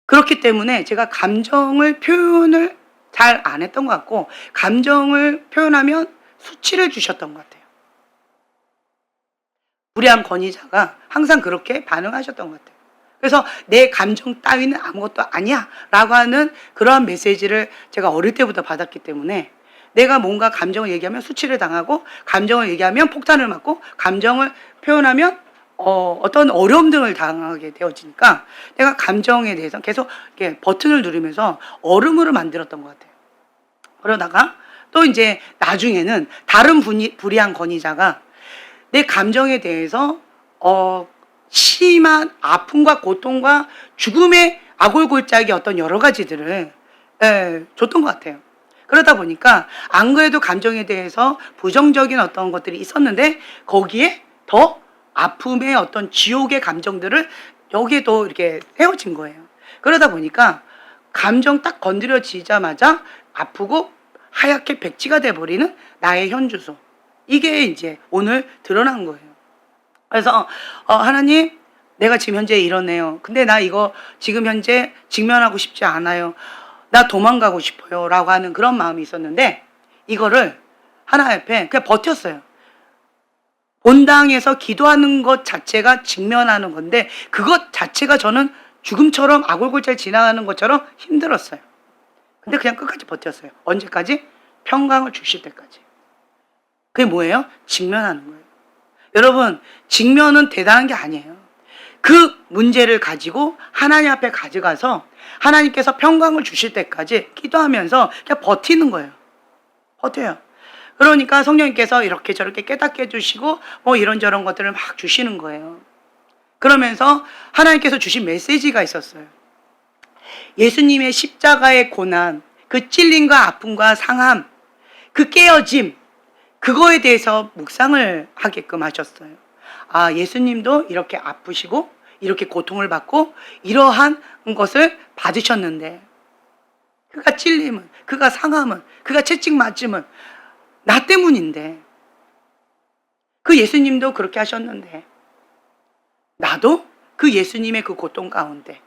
그렇기 때문에 제가 감정을 표현을 잘 안 했던 것 같고, 감정을 표현하면 수치를 주셨던 것 같아요. 불의한 권위자가 항상 그렇게 반응하셨던 것 같아요. 그래서 내 감정 따위는 아무것도 아니야 라고 하는 그러한 메시지를 제가 어릴 때부터 받았기 때문에 내가 뭔가 감정을 얘기하면 수치를 당하고 감정을 얘기하면 폭탄을 맞고 감정을 표현하면 어떤 어려움 등을 당하게 되어지니까 내가 감정에 대해서 계속 이렇게 버튼을 누르면서 얼음으로 만들었던 것 같아요. 그러다가 또 이제 나중에는 다른 불의한 권위자가 내 감정에 대해서 심한 아픔과 고통과 죽음의 아골골짜기 어떤 여러 가지들을 줬던 것 같아요. 그러다 보니까 안 그래도 감정에 대해서 부정적인 어떤 것들이 있었는데 거기에 더 아픔의 어떤 지옥의 감정들을 여기에 또 이렇게 세워진 거예요. 그러다 보니까 감정 딱 건드려지자마자 아프고 하얗게 백지가 돼버리는 나의 현주소. 이게 이제 오늘 드러난 거예요. 그래서 하나님, 내가 지금 현재 이러네요. 근데 나 이거 지금 현재 직면하고 싶지 않아요. 나 도망가고 싶어요. 라고 하는 그런 마음이 있었는데 이거를 하나님 앞에 그냥 버텼어요. 본당에서 기도하는 것 자체가 직면하는 건데 그것 자체가 저는 죽음처럼 아골골절 지나가는 것처럼 힘들었어요. 근데 그냥 끝까지 버텼어요. 언제까지? 평강을 주실 때까지. 그게 뭐예요? 직면하는 거예요. 여러분, 직면은 대단한 게 아니에요. 그 문제를 가지고 하나님 앞에 가져가서 하나님께서 평강을 주실 때까지 기도하면서 그냥 버티는 거예요. 버텨요. 그러니까 성령님께서 이렇게 저렇게 깨닫게 해주시고 뭐 이런저런 것들을 막 주시는 거예요. 그러면서 하나님께서 주신 메시지가 있었어요. 예수님의 십자가의 고난, 그 찔림과 아픔과 상함, 그 깨어짐, 그거에 대해서 묵상을 하게끔 하셨어요. 아, 예수님도 이렇게 아프시고 이렇게 고통을 받고 이러한 것을 받으셨는데 그가 찔림은, 그가 상함은, 그가 채찍 맞음은 나 때문인데 그 예수님도 그렇게 하셨는데 나도 그 예수님의 그 고통 가운데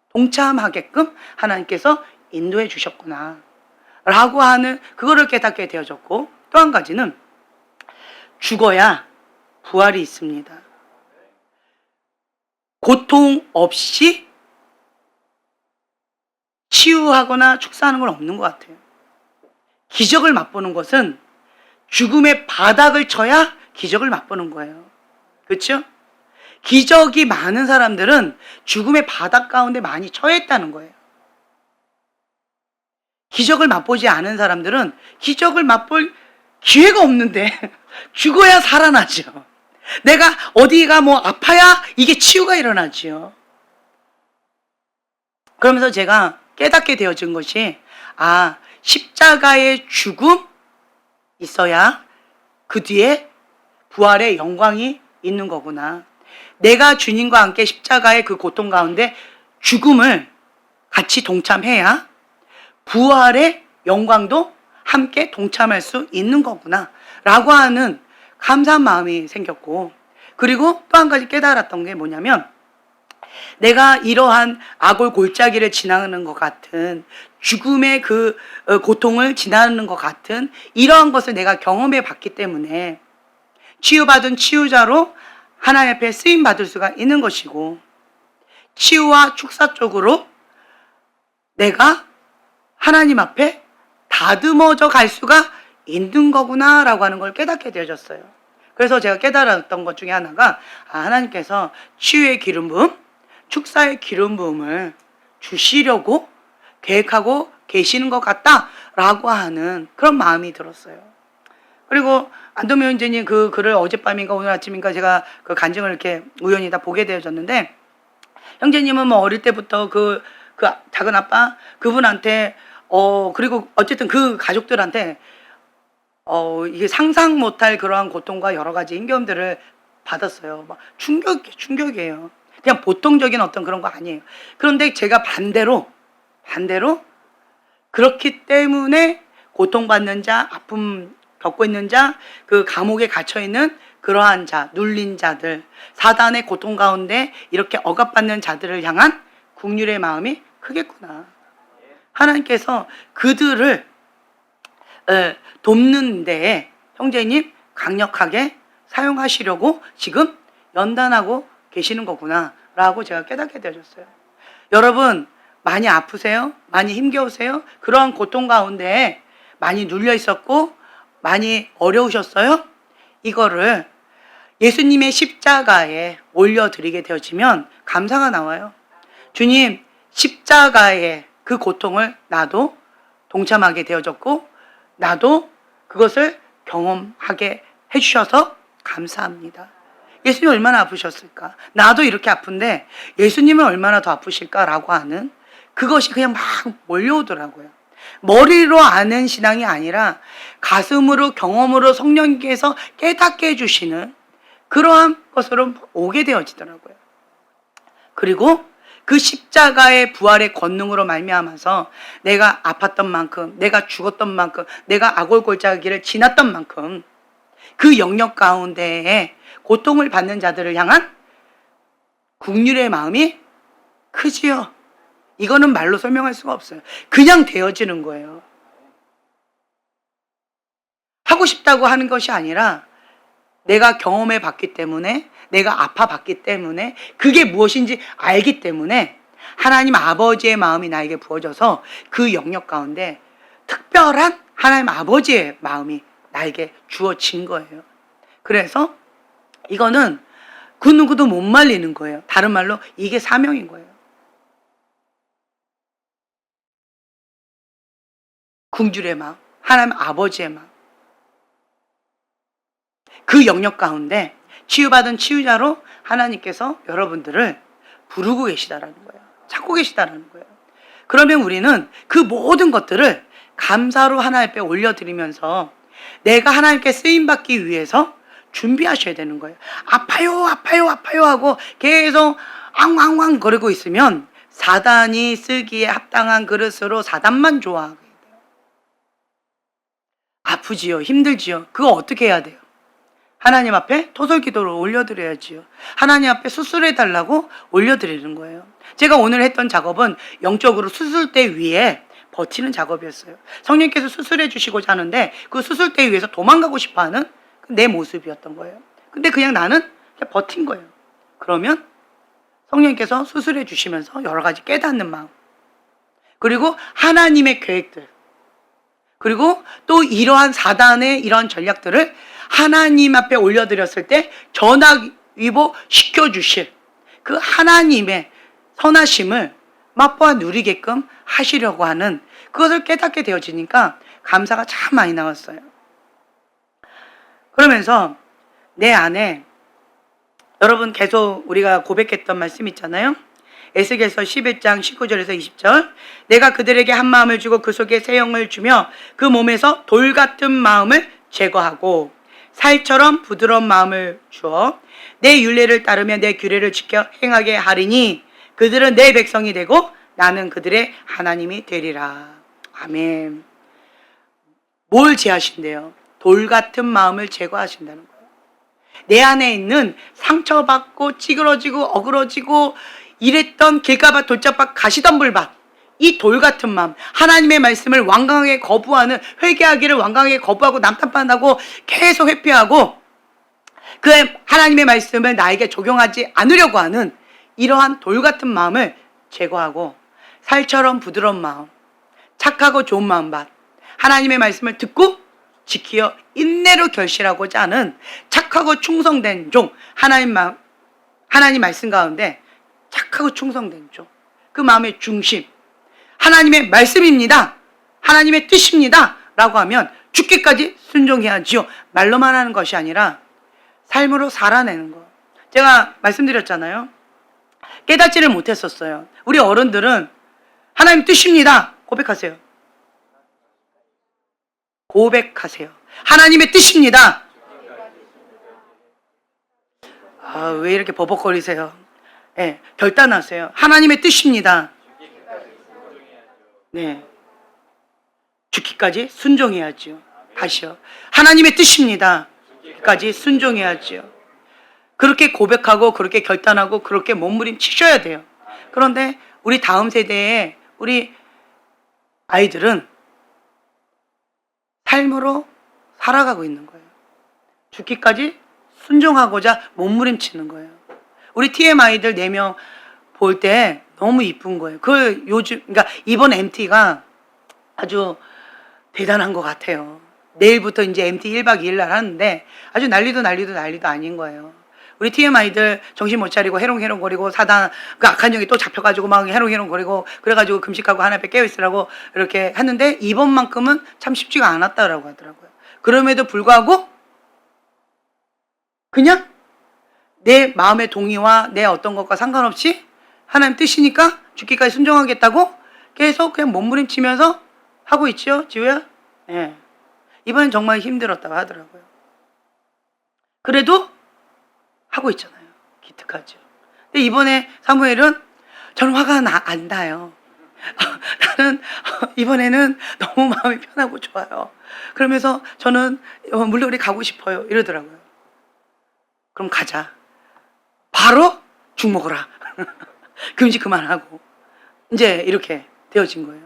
동참하게끔 하나님께서 인도해 주셨구나 라고 하는 그거를 깨닫게 되어졌고, 또 한 가지는 죽어야 부활이 있습니다. 고통 없이 치유하거나 축사하는 건 없는 것 같아요. 기적을 맛보는 것은 죽음의 바닥을 쳐야 기적을 맛보는 거예요. 그렇죠? 기적이 많은 사람들은 죽음의 바닥 가운데 많이 처했다는 거예요. 기적을 맛보지 않은 사람들은 기적을 맛볼 기회가 없는데 죽어야 살아나죠. 내가 어디가 뭐 아파야 이게 치유가 일어나지요. 그러면서 제가 깨닫게 되어진 것이 십자가의 죽음 있어야 그 뒤에 부활의 영광이 있는 거구나. 내가 주님과 함께 십자가의 그 고통 가운데 죽음을 같이 동참해야 부활의 영광도 함께 동참할 수 있는 거구나 라고 하는 감사한 마음이 생겼고, 그리고 또 한 가지 깨달았던 게 뭐냐면 내가 이러한 아골 골짜기를 지나는 것 같은 죽음의 그 고통을 지나는 것 같은 이러한 것을 내가 경험해 봤기 때문에 치유받은 치유자로 하나님 앞에 쓰임 받을 수가 있는 것이고, 치유와 축사 쪽으로 내가 하나님 앞에 다듬어져 갈 수가 있는 거구나 라고 하는 걸 깨닫게 되어졌어요. 그래서 제가 깨달았던 것 중에 하나가 하나님께서 치유의 기름 부음, 축사의 기름 부음을 주시려고 계획하고 계시는 것 같다라고 하는 그런 마음이 들었어요. 그리고 안동미 형제님 그 글을 어젯밤인가 오늘 아침인가 제가 그 간증을 이렇게 우연히 다 보게 되어졌는데, 형제님은 뭐 어릴 때부터 그 작은 아빠 그분한테 그리고 어쨌든 그 가족들한테 이게 상상 못할 그러한 고통과 여러 가지 힘겨움들을 받았어요. 막 충격이에요. 그냥 보통적인 어떤 그런 거 아니에요. 그런데 제가 반대로 그렇기 때문에 고통받는 자, 아픔 겪고 있는 자, 그 감옥에 갇혀 있는 그러한 자, 눌린 자들, 사단의 고통 가운데 이렇게 억압받는 자들을 향한 긍휼의 마음이 크겠구나. 하나님께서 그들을 돕는 데에 형제님 강력하게 사용하시려고 지금 연단하고 계시는 거구나 라고 제가 깨닫게 되어졌어요. 여러분 많이 아프세요? 많이 힘겨우세요? 그러한 고통 가운데 많이 눌려 있었고 많이 어려우셨어요? 이거를 예수님의 십자가에 올려드리게 되어지면 감사가 나와요. 주님, 십자가의 그 고통을 나도 동참하게 되어졌고 나도 그것을 경험하게 해주셔서 감사합니다. 예수님이 얼마나 아프셨을까? 나도 이렇게 아픈데 예수님은 얼마나 더 아프실까라고 하는 그것이 그냥 막 몰려오더라고요. 머리로 아는 신앙이 아니라 가슴으로 경험으로 성령께서 깨닫게 해주시는 그러한 것으로 오게 되어지더라고요. 그리고 그 십자가의 부활의 권능으로 말미암아서 내가 아팠던 만큼, 내가 죽었던 만큼, 내가 악골골짜기 길을 지났던 만큼 그 영역 가운데에 고통을 받는 자들을 향한 긍휼의 마음이 크지요. 이거는 말로 설명할 수가 없어요. 그냥 되어지는 거예요. 하고 싶다고 하는 것이 아니라 내가 경험해 봤기 때문에, 내가 아파 봤기 때문에, 그게 무엇인지 알기 때문에 하나님 아버지의 마음이 나에게 부어져서 그 영역 가운데 특별한 하나님 아버지의 마음이 나에게 주어진 거예요. 그래서 이거는 그 누구도 못 말리는 거예요. 다른 말로 이게 사명인 거예요. 긍휼의 마음, 하나님 아버지의 마음. 그 영역 가운데 치유받은 치유자로 하나님께서 여러분들을 부르고 계시다라는 거예요. 찾고 계시다라는 거예요. 그러면 우리는 그 모든 것들을 감사로 하나님 앞에 올려드리면서 내가 하나님께 쓰임받기 위해서 준비하셔야 되는 거예요. 아파요, 아파요, 아파요 하고 계속 앙왕왕 거리고 있으면 사단이 쓰기에 합당한 그릇으로 사단만 좋아하게 돼요. 아프지요, 힘들지요. 그거 어떻게 해야 돼요? 하나님 앞에 토설 기도를 올려드려야지요. 하나님 앞에 수술해 달라고 올려드리는 거예요. 제가 오늘 했던 작업은 영적으로 수술대 위에 버티는 작업이었어요. 성령께서 수술해 주시고자 하는데 그 수술대 위에서 도망가고 싶어하는 내 모습이었던 거예요. 근데 그냥 나는 그냥 버틴 거예요. 그러면 성령께서 수술해 주시면서 여러 가지 깨닫는 마음, 그리고 하나님의 계획들, 그리고 또 이러한 사단의 이러한 전략들을 하나님 앞에 올려드렸을 때 전화위복 시켜주실 그 하나님의 선하심을 맛보아 누리게끔 하시려고 하는 그것을 깨닫게 되어지니까 감사가 참 많이 나왔어요. 그러면서 내 안에 여러분 계속 우리가 고백했던 말씀 있잖아요. 에스겔서 11장 19절에서 20절, 내가 그들에게 한 마음을 주고 그 속에 새 영을 주며 그 몸에서 돌 같은 마음을 제거하고 살처럼 부드러운 마음을 주어 내 율례를 따르며 내 규례를 지켜 행하게 하리니 그들은 내 백성이 되고 나는 그들의 하나님이 되리라. 아멘. 뭘 제하신대요? 돌 같은 마음을 제거하신다는 거예요. 내 안에 있는 상처받고 찌그러지고 어그러지고 이랬던 길가밭 돌짝밭 가시덤불밭, 이 돌 같은 마음, 하나님의 말씀을 완강하게 거부하는, 회개하기를 완강하게 거부하고 남탓만 계속 회피하고 그 하나님의 말씀을 나에게 적용하지 않으려고 하는 이러한 돌 같은 마음을 제거하고 살처럼 부드러운 마음, 착하고 좋은 마음밭, 하나님의 말씀을 듣고 지키어 인내로 결실하고자 하는 착하고 충성된 종, 하나님 말씀 가운데 착하고 충성된 종, 그 마음의 중심, 하나님의 말씀입니다, 하나님의 뜻입니다 라고 하면 죽기까지 순종해야지요. 말로만 하는 것이 아니라 삶으로 살아내는 거. 제가 말씀드렸잖아요. 깨닫지를 못했었어요. 우리 어른들은 하나님 뜻입니다 고백하세요. 고백하세요. 하나님의 뜻입니다. 왜 이렇게 버벅거리세요? 네, 결단하세요. 하나님의 뜻입니다. 네, 죽기까지 순종해야지요. 다시요. 하나님의 뜻입니다. 까지 순종해야지요. 그렇게 고백하고 그렇게 결단하고 그렇게 몸부림치셔야 돼요. 그런데 우리 다음 세대의 우리 아이들은 삶으로 살아가고 있는 거예요. 죽기까지 순종하고자 몸부림치는 거예요. 우리 TMI들 4명 볼 때 너무 이쁜 거예요. 그 요즘, 그러니까 이번 MT가 아주 대단한 것 같아요. 내일부터 이제 MT 1박 2일 날 하는데 아주 난리도 아닌 거예요. 우리 TMI들 정신 못 차리고 해롱해롱거리고 사단 그 악한 영이 또 잡혀가지고 막 해롱해롱거리고 그래가지고 금식하고 하나 앞에 깨어있으라고 이렇게 하는데 이번만큼은 참 쉽지가 않았다라고 하더라고요. 그럼에도 불구하고 그냥 내 마음의 동의와 내 어떤 것과 상관없이 하나님 뜻이니까 죽기까지 순종하겠다고 계속 그냥 몸부림치면서 하고 있죠, 지우야? 예. 이번엔 정말 힘들었다고 하더라고요. 그래도 하고 있잖아요. 기특하죠. 근데 이번에 사무엘은 저는 화가 안 나요. 나는 이번에는 너무 마음이 편하고 좋아요. 그러면서 저는 물놀이 가고 싶어요. 이러더라고요. 그럼 가자. 바로 죽 먹어라. 금식 그만하고. 이제 이렇게 되어진 거예요.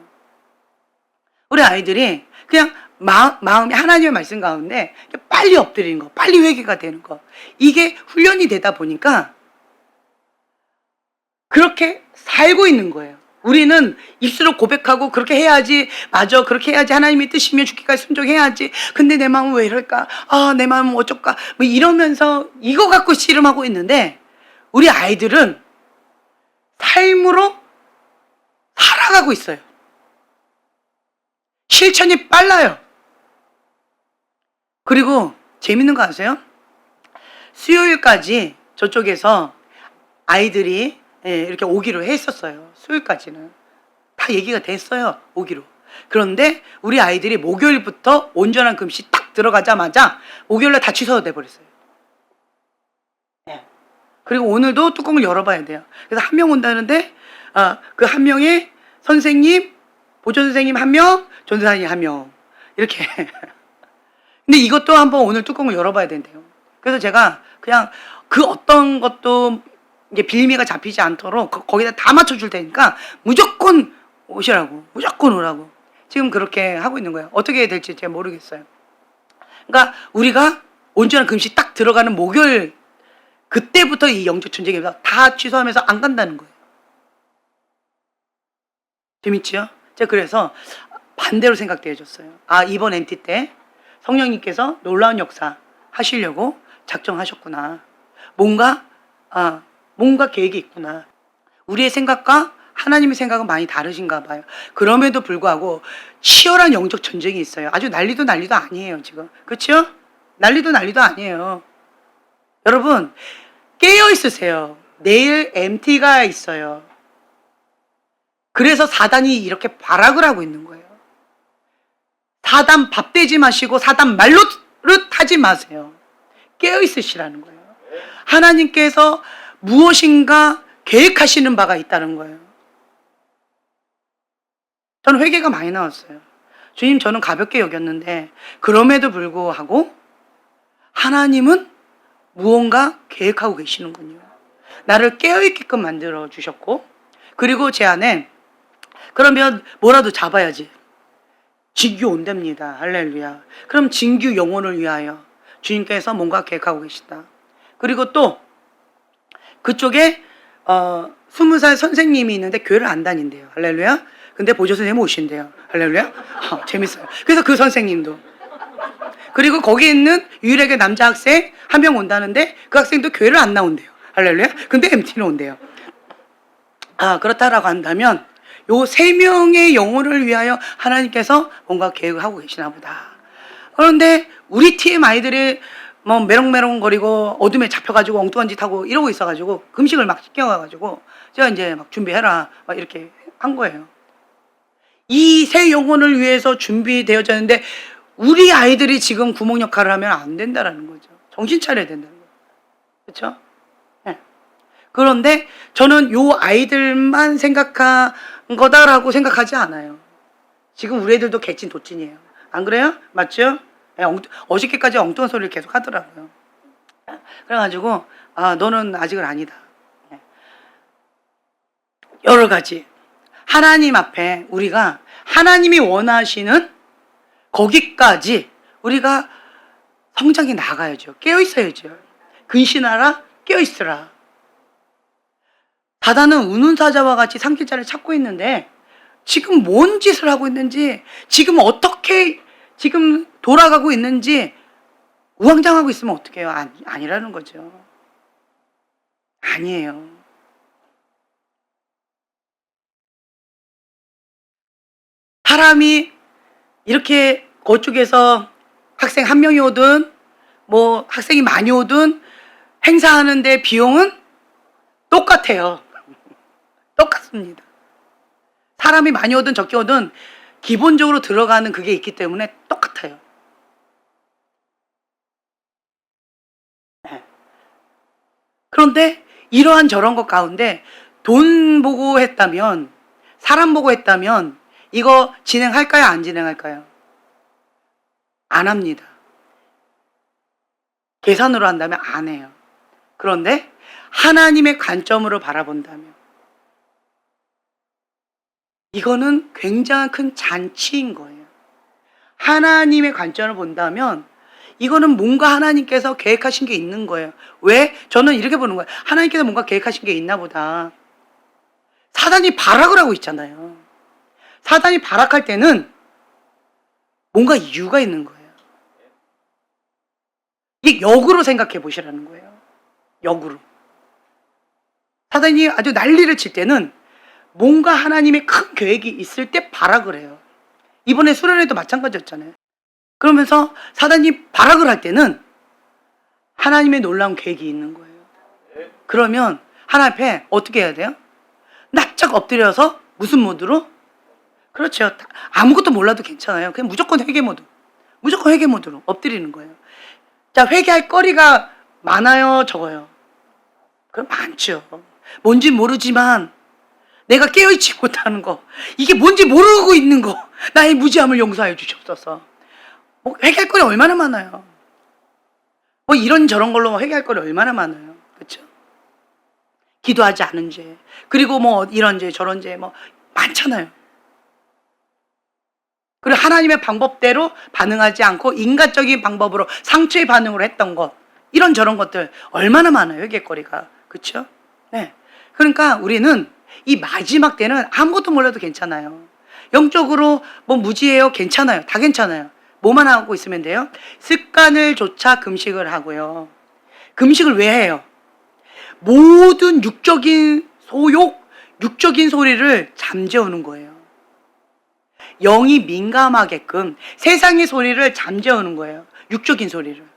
우리 아이들이 그냥 마음이 하나님의 말씀 가운데 빨리 엎드리는 거, 빨리 회개가 되는 거. 이게 훈련이 되다 보니까 그렇게 살고 있는 거예요. 우리는 입술로 고백하고 그렇게 해야지, 맞아, 그렇게 해야지, 하나님의 뜻이면 죽기까지 순종해야지. 근데 내 마음은 왜 이럴까? 아, 내 마음은 어쩔까? 뭐 이러면서 이거 갖고 씨름하고 있는데 우리 아이들은 삶으로 살아가고 있어요. 실천이 빨라요. 그리고 재밌는 거 아세요? 수요일까지 저쪽에서 아이들이 이렇게 오기로 했었어요. 수요일까지는 다 얘기가 됐어요. 오기로. 그런데 우리 아이들이 목요일부터 온전한 금식 딱 들어가자마자 목요일날 다 취소돼 버렸어요. 그리고 오늘도 뚜껑을 열어봐야 돼요. 그래서 한 명 온다는데 그 한 명에 선생님, 보조 선생님 1명, 전도사님 1명 이렇게. 근데 이것도 한번 오늘 뚜껑을 열어봐야 된대요. 그래서 제가 그냥 그 어떤 것도 이게 빌미가 잡히지 않도록 거기다 다 맞춰줄 테니까 무조건 오시라고, 무조건 오라고 지금 그렇게 하고 있는 거예요. 어떻게 될지 제가 모르겠어요. 그러니까 우리가 온전한 금식 딱 들어가는 목요일 그때부터 이 영적 전쟁이 다 취소하면서 안 간다는 거예요. 재밌지요? 제가 그래서 반대로 생각되어졌어요. 이번 MT 때 성령님께서 놀라운 역사 하시려고 작정하셨구나. 뭔가 계획이 있구나. 우리의 생각과 하나님의 생각은 많이 다르신가 봐요. 그럼에도 불구하고 치열한 영적 전쟁이 있어요. 아주 난리도 아니에요, 지금. 그렇죠? 난리도 아니에요. 여러분, 깨어 있으세요. 내일 MT가 있어요. 그래서 사단이 이렇게 발악을 하고 있는 거예요. 사단 밥 되지 마시고 사단 말로를 타지 마세요. 깨어 있으시라는 거예요. 하나님께서 무엇인가 계획하시는 바가 있다는 거예요. 저는 회개가 많이 나왔어요. 주님, 저는 가볍게 여겼는데 그럼에도 불구하고 하나님은 무언가 계획하고 계시는군요. 나를 깨어있게끔 만들어 주셨고, 그리고 제 안에 그러면 뭐라도 잡아야지. 진규 온답니다. 할렐루야. 그럼 진규 영혼을 위하여 주님께서 뭔가 계획하고 계시다. 그리고 또 그쪽에 20살 선생님이 있는데 교회를 안 다닌대요. 할렐루야. 근데 보조 선생님 오신대요. 할렐루야. 재밌어요. 그래서 그 선생님도, 그리고 거기 있는 유일하게 남자 학생 1명 온다는데 그 학생도 교회를 안 나온대요. 할렐루야. 근데 MT는 온대요. 그렇다라고 한다면 요 3명의 영혼을 위하여 하나님께서 뭔가 계획을 하고 계시나 보다. 그런데 우리 팀 아이들이 뭐 메롱메롱거리고 어둠에 잡혀가지고 엉뚱한 짓 하고 이러고 있어가지고 금식을 막 시켜가지고 제가 이제 막 준비해라 막 이렇게 한 거예요. 이 새 영혼을 위해서 준비되어졌는데 우리 아이들이 지금 구멍 역할을 하면 안 된다라는 거죠. 정신 차려야 된다는 거죠. 그렇죠? 네. 그런데 저는 요 아이들만 생각한 거다라고 생각하지 않아요. 지금 우리 애들도 개찐 도찐이에요. 안 그래요? 맞죠? 네, 어저께까지 엉뚱한 소리를 계속 하더라고요. 그래가지고 너는 아직은 아니다. 네. 여러 가지 하나님 앞에 우리가 하나님이 원하시는 거기까지 우리가 성장해 나가야죠. 깨어 있어야죠. 근신하라, 깨어 있으라. 사단은 우는 사자와 같이 삼킬자를 찾고 있는데 지금 뭔 짓을 하고 있는지, 지금 어떻게 지금 돌아가고 있는지 우왕좌왕하고 있으면 어떡해요? 아니라는 거죠. 아니에요. 사람이 이렇게 그쪽에서 학생 한 명이 오든 뭐 학생이 많이 오든 행사하는데 비용은 똑같아요. 똑같습니다. 사람이 많이 오든 적게 오든 기본적으로 들어가는 그게 있기 때문에 똑같아요. 네. 그런데 이러한 저런 것 가운데 돈 보고 했다면, 사람 보고 했다면 이거 진행할까요? 안 진행할까요? 안 합니다. 계산으로 한다면 안 해요. 그런데 하나님의 관점으로 바라본다면 이거는 굉장히 큰 잔치인 거예요. 하나님의 관점을 본다면 이거는 뭔가 하나님께서 계획하신 게 있는 거예요. 왜? 저는 이렇게 보는 거예요. 하나님께서 뭔가 계획하신 게 있나 보다. 사단이 발악을 하고 있잖아요. 사단이 발악할 때는 뭔가 이유가 있는 거예요. 이게 역으로 생각해 보시라는 거예요. 역으로. 사단이 아주 난리를 칠 때는 뭔가 하나님의 큰 계획이 있을 때 발악을 해요. 이번에 수련회도 마찬가지였잖아요. 그러면서 사단이 발악을 할 때는 하나님의 놀라운 계획이 있는 거예요. 그러면 하나님 앞에 어떻게 해야 돼요? 납작 엎드려서 무슨 모드로? 그렇죠. 아무것도 몰라도 괜찮아요. 그냥 무조건 회개 모드. 무조건 회개 모드로 엎드리는 거예요. 자, 회개할 거리가 많아요, 적어요? 그럼 많죠. 뭔지 모르지만 내가 깨어있지 못하는 거, 이게 뭔지 모르고 있는 거, 나의 무지함을 용서해 주시옵소서. 뭐 회개할 거리 얼마나 많아요. 뭐 이런저런 걸로 회개할 거리 얼마나 많아요. 그렇죠? 기도하지 않은 죄, 그리고 뭐 이런 죄 저런 죄 뭐 많잖아요. 그리고 하나님의 방법대로 반응하지 않고 인간적인 방법으로 상처의 반응으로 했던 것, 이런저런 것들 얼마나 많아요, 회개거리가. 그렇죠? 네. 그러니까 우리는 이 마지막 때는 아무것도 몰라도 괜찮아요. 영적으로 뭐 무지해요? 괜찮아요. 다 괜찮아요. 뭐만 하고 있으면 돼요? 습관을 조차 금식을 하고요. 금식을 왜 해요? 모든 육적인 소욕, 육적인 소리를 잠재우는 거예요. 영이 민감하게끔 세상의 소리를 잠재우는 거예요. 육적인 소리를.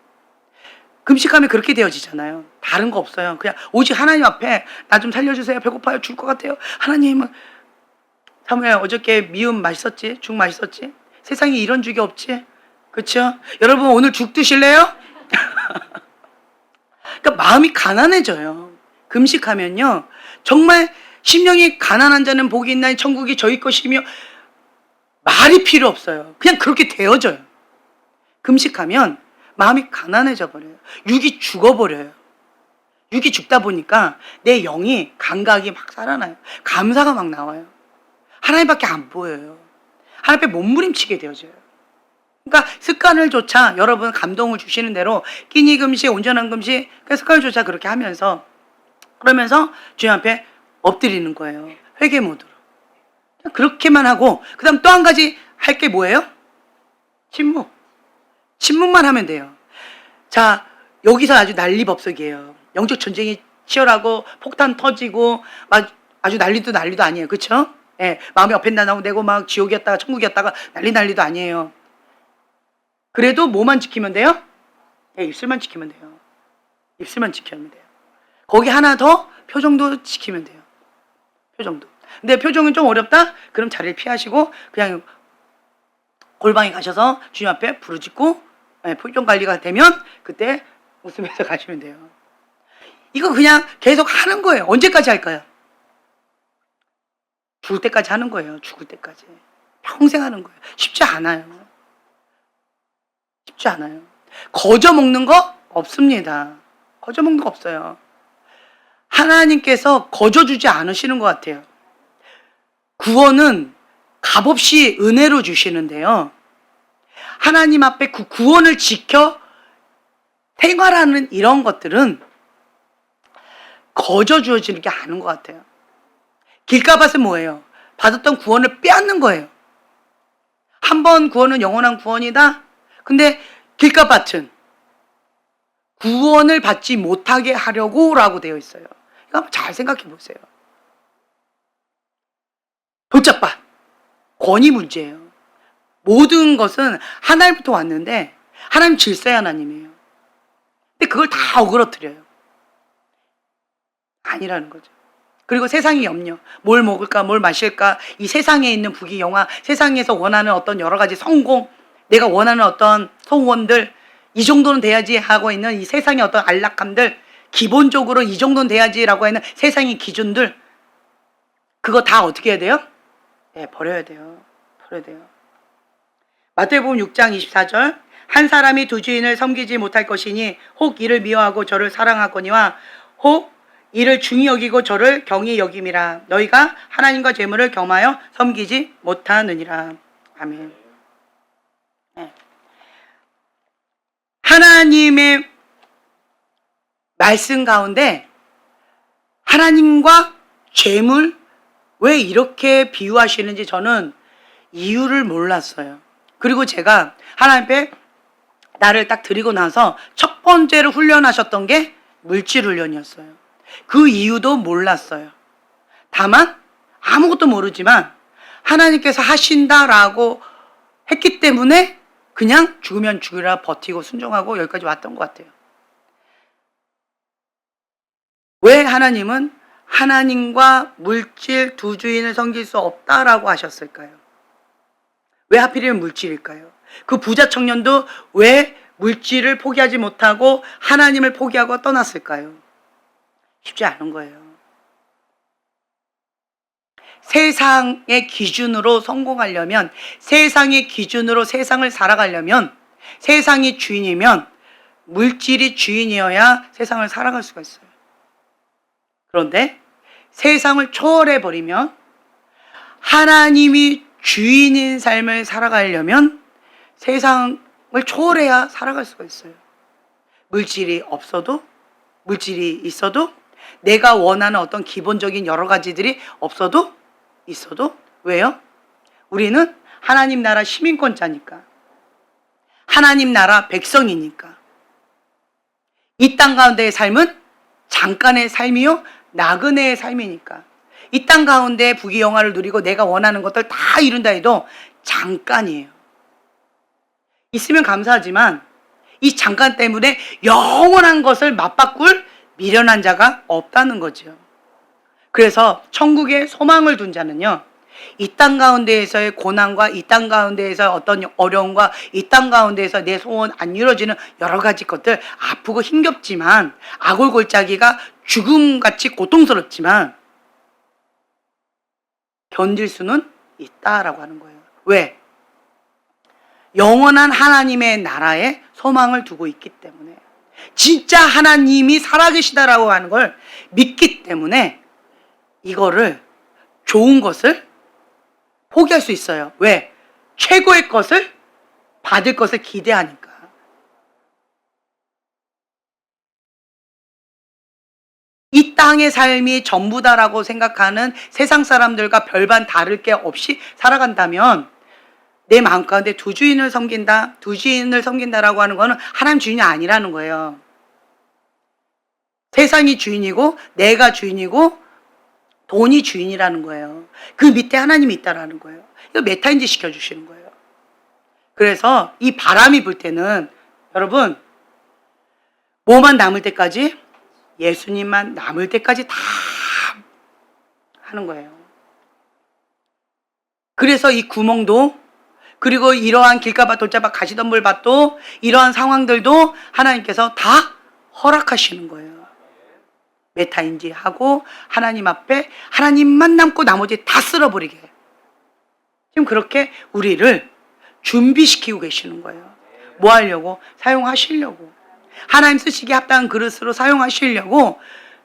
금식하면 그렇게 되어지잖아요. 다른 거 없어요. 그냥 오직 하나님 앞에 나 좀 살려주세요. 배고파요. 죽을 것 같아요. 하나님, 사무엘 어저께 미음 맛있었지? 죽 맛있었지? 세상에 이런 죽이 없지? 그렇죠? 여러분 오늘 죽 드실래요? 그러니까 마음이 가난해져요. 금식하면요. 정말 심령이 가난한 자는 복이 있나니 천국이 저희 것이며 말이 필요 없어요. 그냥 그렇게 되어져요. 금식하면 마음이 가난해져 버려요. 육이 죽어버려요. 육이 죽다 보니까 내 영이 감각이 막 살아나요. 감사가 막 나와요. 하나님밖에 안 보여요. 하나님 앞에 몸부림치게 되어져요. 그러니까 습관을 조차 여러분 감동을 주시는 대로 끼니 금식, 온전한 금식, 그러니까 습관을 조차 그렇게 하면서 그러면서 주님 앞에 엎드리는 거예요. 회개 모드로. 그렇게만 하고 그 다음 또 한 가지 할 게 뭐예요? 침묵. 침묵만 하면 돼요. 자, 여기서 아주 난리법석이에요. 영적 전쟁이 치열하고 폭탄 터지고 막 아주 난리도 아니에요. 그렇죠? 예, 마음이 어펜다나고 내고 막 지옥이었다가 천국이었다가 난리도 아니에요. 그래도 뭐만 지키면 돼요? 예, 입술만 지키면 돼요. 입술만 지키면 돼요. 거기 하나 더 표정도 지키면 돼요. 표정도. 근데 표정은 좀 어렵다? 그럼 자리를 피하시고 그냥 골방에 가셔서 주님 앞에 부르짖고 표정 관리가 되면 그때 웃으면서 가시면 돼요. 이거 그냥 계속 하는 거예요. 언제까지 할까요? 죽을 때까지 하는 거예요. 죽을 때까지. 평생 하는 거예요. 쉽지 않아요. 쉽지 않아요. 거저 먹는 거 없습니다. 거저 먹는 거 없어요. 하나님께서 거저 주지 않으시는 것 같아요. 구원은 값없이 은혜로 주시는데요. 하나님 앞에 그 구원을 지켜 생활하는 이런 것들은 거저 주어지는 게 아닌 것 같아요. 길가밭은 뭐예요? 받았던 구원을 빼앗는 거예요. 한 번 구원은 영원한 구원이다. 근데 길가밭은 구원을 받지 못하게 하려고 라고 되어 있어요. 이거 한번 잘 생각해 보세요. 돌짝밭, 권위 문제예요. 모든 것은 하나님부터 왔는데 하나님 질서의 하나님이에요. 근데 그걸 다 어그러뜨려요. 아니라는 거죠. 그리고 세상의 염려, 뭘 먹을까, 뭘 마실까, 이 세상에 있는 부귀영화, 세상에서 원하는 어떤 여러 가지 성공, 내가 원하는 어떤 소원들, 이 정도는 돼야지 하고 있는 이 세상의 어떤 안락함들, 기본적으로 이 정도는 돼야지라고 하는 세상의 기준들, 그거 다 어떻게 해야 돼요? 네, 버려야 돼요. 버려야 돼요. 마태복음 6장 24절, 한 사람이 두 주인을 섬기지 못할 것이니 혹 이를 미워하고 저를 사랑하거니와 혹 이를 중히 여기고 저를 경히 여김이라. 너희가 하나님과 재물을 겸하여 섬기지 못하느니라. 아멘. 네. 하나님의 말씀 가운데 하나님과 재물 왜 이렇게 비유하시는지 저는 이유를 몰랐어요. 그리고 제가 하나님 앞에 나를 딱 드리고 나서 첫 번째로 훈련하셨던 게 물질 훈련이었어요. 그 이유도 몰랐어요. 다만 아무것도 모르지만 하나님께서 하신다라고 했기 때문에 그냥 죽으면 죽으라 버티고 순종하고 여기까지 왔던 것 같아요. 왜 하나님은 하나님과 물질 두 주인을 섬길 수 없다라고 하셨을까요? 왜 하필이면 물질일까요? 그 부자 청년도 왜 물질을 포기하지 못하고 하나님을 포기하고 떠났을까요? 쉽지 않은 거예요. 세상의 기준으로 성공하려면, 세상의 기준으로 세상을 살아가려면, 세상이 주인이면 물질이 주인이어야 세상을 살아갈 수가 있어요. 그런데 세상을 초월해버리면 하나님이 주인인 삶을 살아가려면 세상을 초월해야 살아갈 수가 있어요. 물질이 없어도, 물질이 있어도, 내가 원하는 어떤 기본적인 여러 가지들이 없어도 있어도 왜요? 우리는 하나님 나라 시민권자니까. 하나님 나라 백성이니까. 이 땅 가운데의 삶은 잠깐의 삶이요 나그네의 삶이니까. 이 땅 가운데 부귀영화를 누리고 내가 원하는 것들 다 이룬다 해도 잠깐이에요. 있으면 감사하지만 이 잠깐 때문에 영원한 것을 맞바꿀 미련한 자가 없다는 거죠. 그래서 천국에 소망을 둔 자는요, 이 땅 가운데에서의 고난과 이 땅 가운데에서 어떤 어려움과 이 땅 가운데에서 내 소원 안 이루어지는 여러 가지 것들, 아프고 힘겹지만 아골골짜기가 죽음같이 고통스럽지만 견딜 수는 있다라고 하는 거예요. 왜? 영원한 하나님의 나라에 소망을 두고 있기 때문에, 진짜 하나님이 살아계시다라고 하는 걸 믿기 때문에 이거를, 좋은 것을 포기할 수 있어요. 왜? 최고의 것을 받을 것을 기대하니까. 이 땅의 삶이 전부다라고 생각하는 세상 사람들과 별반 다를 게 없이 살아간다면 내 마음 가운데 두 주인을 섬긴다라고 하는 거는 하나님 주인이 아니라는 거예요. 세상이 주인이고 내가 주인이고 돈이 주인이라는 거예요. 그 밑에 하나님이 있다라는 거예요. 이거 메타인지 시켜주시는 거예요. 그래서 이 바람이 불 때는 여러분, 뭐만 남을 때까지, 예수님만 남을 때까지 다 하는 거예요. 그래서 이 구멍도, 그리고 이러한 길가밭 돌짝밭 가시덤불밭도, 이러한 상황들도 하나님께서 다 허락하시는 거예요. 메타인지 하고 하나님 앞에 하나님만 남고 나머지 다 쓸어버리게. 지금 그렇게 우리를 준비시키고 계시는 거예요. 뭐 하려고? 사용하시려고. 하나님 쓰시기에 합당한 그릇으로 사용하시려고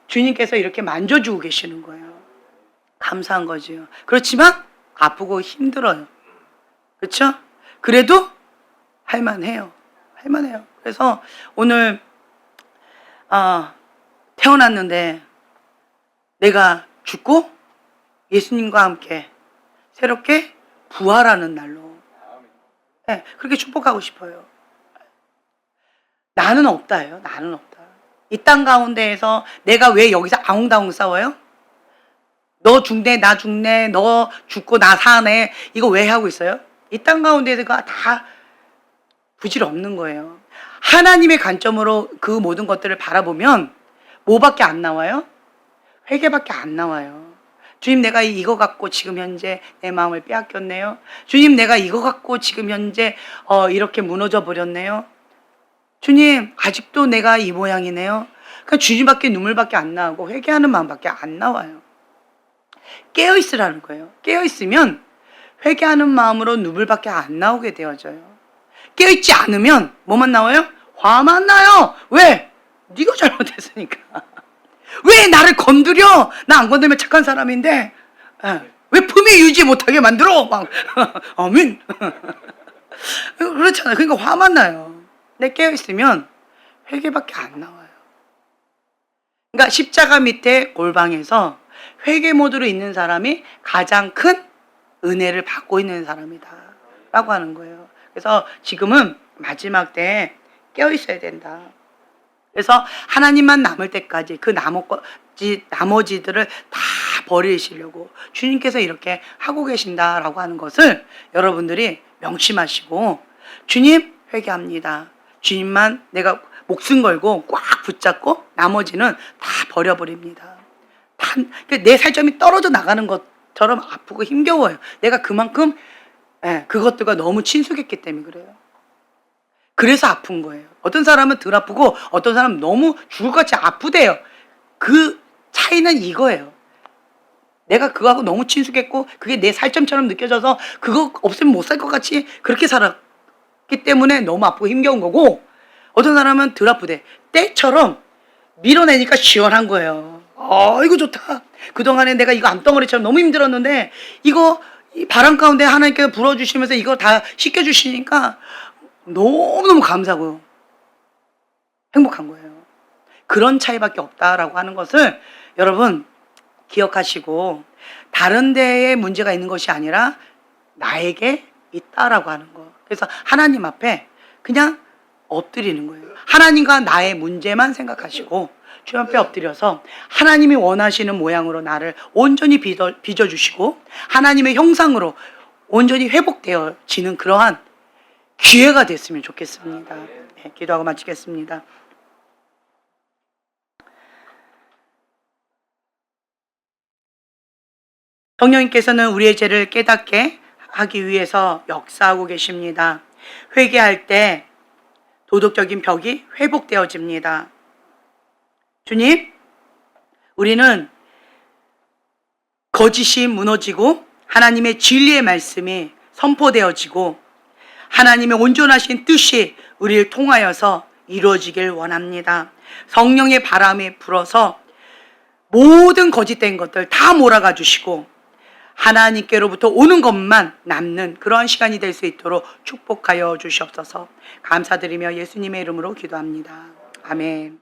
주님께서 이렇게 만져주고 계시는 거예요. 감사한 거죠. 그렇지만 아프고 힘들어요. 그렇죠? 그래도 할만해요. 할만해요. 그래서 오늘 태어났는데 내가 죽고 예수님과 함께 새롭게 부활하는 날로, 네, 그렇게 축복하고 싶어요. 나는 없다예요. 나는 없다. 이 땅 가운데에서 내가 왜 여기서 아웅다웅 싸워요? 너 죽네, 나 죽네, 너 죽고 나 사네, 이거 왜 하고 있어요? 이 땅 가운데서 다 부질없는 거예요. 하나님의 관점으로 그 모든 것들을 바라보면 뭐밖에 안 나와요? 회개밖에 안 나와요. 주님, 내가 이거 갖고 지금 현재 내 마음을 빼앗겼네요. 주님, 내가 이거 갖고 지금 현재 이렇게 무너져 버렸네요. 주님, 아직도 내가 이 모양이네요. 그러니까 주님밖에 눈물밖에 안 나오고 회개하는 마음밖에 안 나와요. 깨어있으라는 거예요. 깨어있으면 회개하는 마음으로 눈물밖에 안 나오게 되어져요. 깨어있지 않으면 뭐만 나와요? 화만 나요. 왜? 네가 잘못했으니까. 왜 나를 건드려? 나 안 건들면 착한 사람인데 왜 품위 유지 못하게 만들어? 막 아멘. 그렇잖아요. 그러니까 화만 나요. 근데 깨어있으면 회개밖에 안 나와요. 그러니까 십자가 밑에 골방에서 회개 모드로 있는 사람이 가장 큰 은혜를 받고 있는 사람이다 라고 하는 거예요. 그래서 지금은 마지막 때에 깨어있어야 된다. 그래서 하나님만 남을 때까지 그 나머지들을 다 버리시려고 주님께서 이렇게 하고 계신다라고 하는 것을 여러분들이 명심하시고, 주님 회개합니다. 주님만 내가 목숨 걸고 꽉 붙잡고 나머지는 다 버려버립니다. 내 살점이 떨어져 나가는 것처럼 아프고 힘겨워요. 내가 그만큼 그것들과 너무 친숙했기 때문에 그래요. 그래서 아픈 거예요. 어떤 사람은 덜 아프고 어떤 사람은 너무 죽을 것 같이 아프대요. 그 차이는 이거예요. 내가 그거하고 너무 친숙했고 그게 내 살점처럼 느껴져서 그거 없으면 못 살 것 같이 그렇게 살았기 때문에 너무 아프고 힘겨운 거고, 어떤 사람은 덜 아프대. 때처럼 밀어내니까 시원한 거예요. 이거 좋다. 그동안에 내가 이거 암덩어리처럼 너무 힘들었는데 이거 바람 가운데 하나님께서 불어주시면서 이거 다 씻겨주시니까 너무너무 감사하고 행복한 거예요. 그런 차이밖에 없다라고 하는 것을 여러분 기억하시고, 다른 데에 문제가 있는 것이 아니라 나에게 있다라고 하는 거. 그래서 하나님 앞에 그냥 엎드리는 거예요. 하나님과 나의 문제만 생각하시고 주님 앞에 엎드려서 하나님이 원하시는 모양으로 나를 온전히 빚어주시고 하나님의 형상으로 온전히 회복되어지는 그러한 기회가 됐으면 좋겠습니다. 네, 기도하고 마치겠습니다. 성령님께서는 우리의 죄를 깨닫게 하기 위해서 역사하고 계십니다. 회개할 때 도덕적인 벽이 회복되어집니다. 주님, 우리는 거짓이 무너지고 하나님의 진리의 말씀이 선포되어지고 하나님의 온전하신 뜻이 우리를 통하여서 이루어지길 원합니다. 성령의 바람이 불어서 모든 거짓된 것들 다 몰아가 주시고 하나님께로부터 오는 것만 남는 그러한 시간이 될 수 있도록 축복하여 주시옵소서. 감사드리며 예수님의 이름으로 기도합니다. 아멘.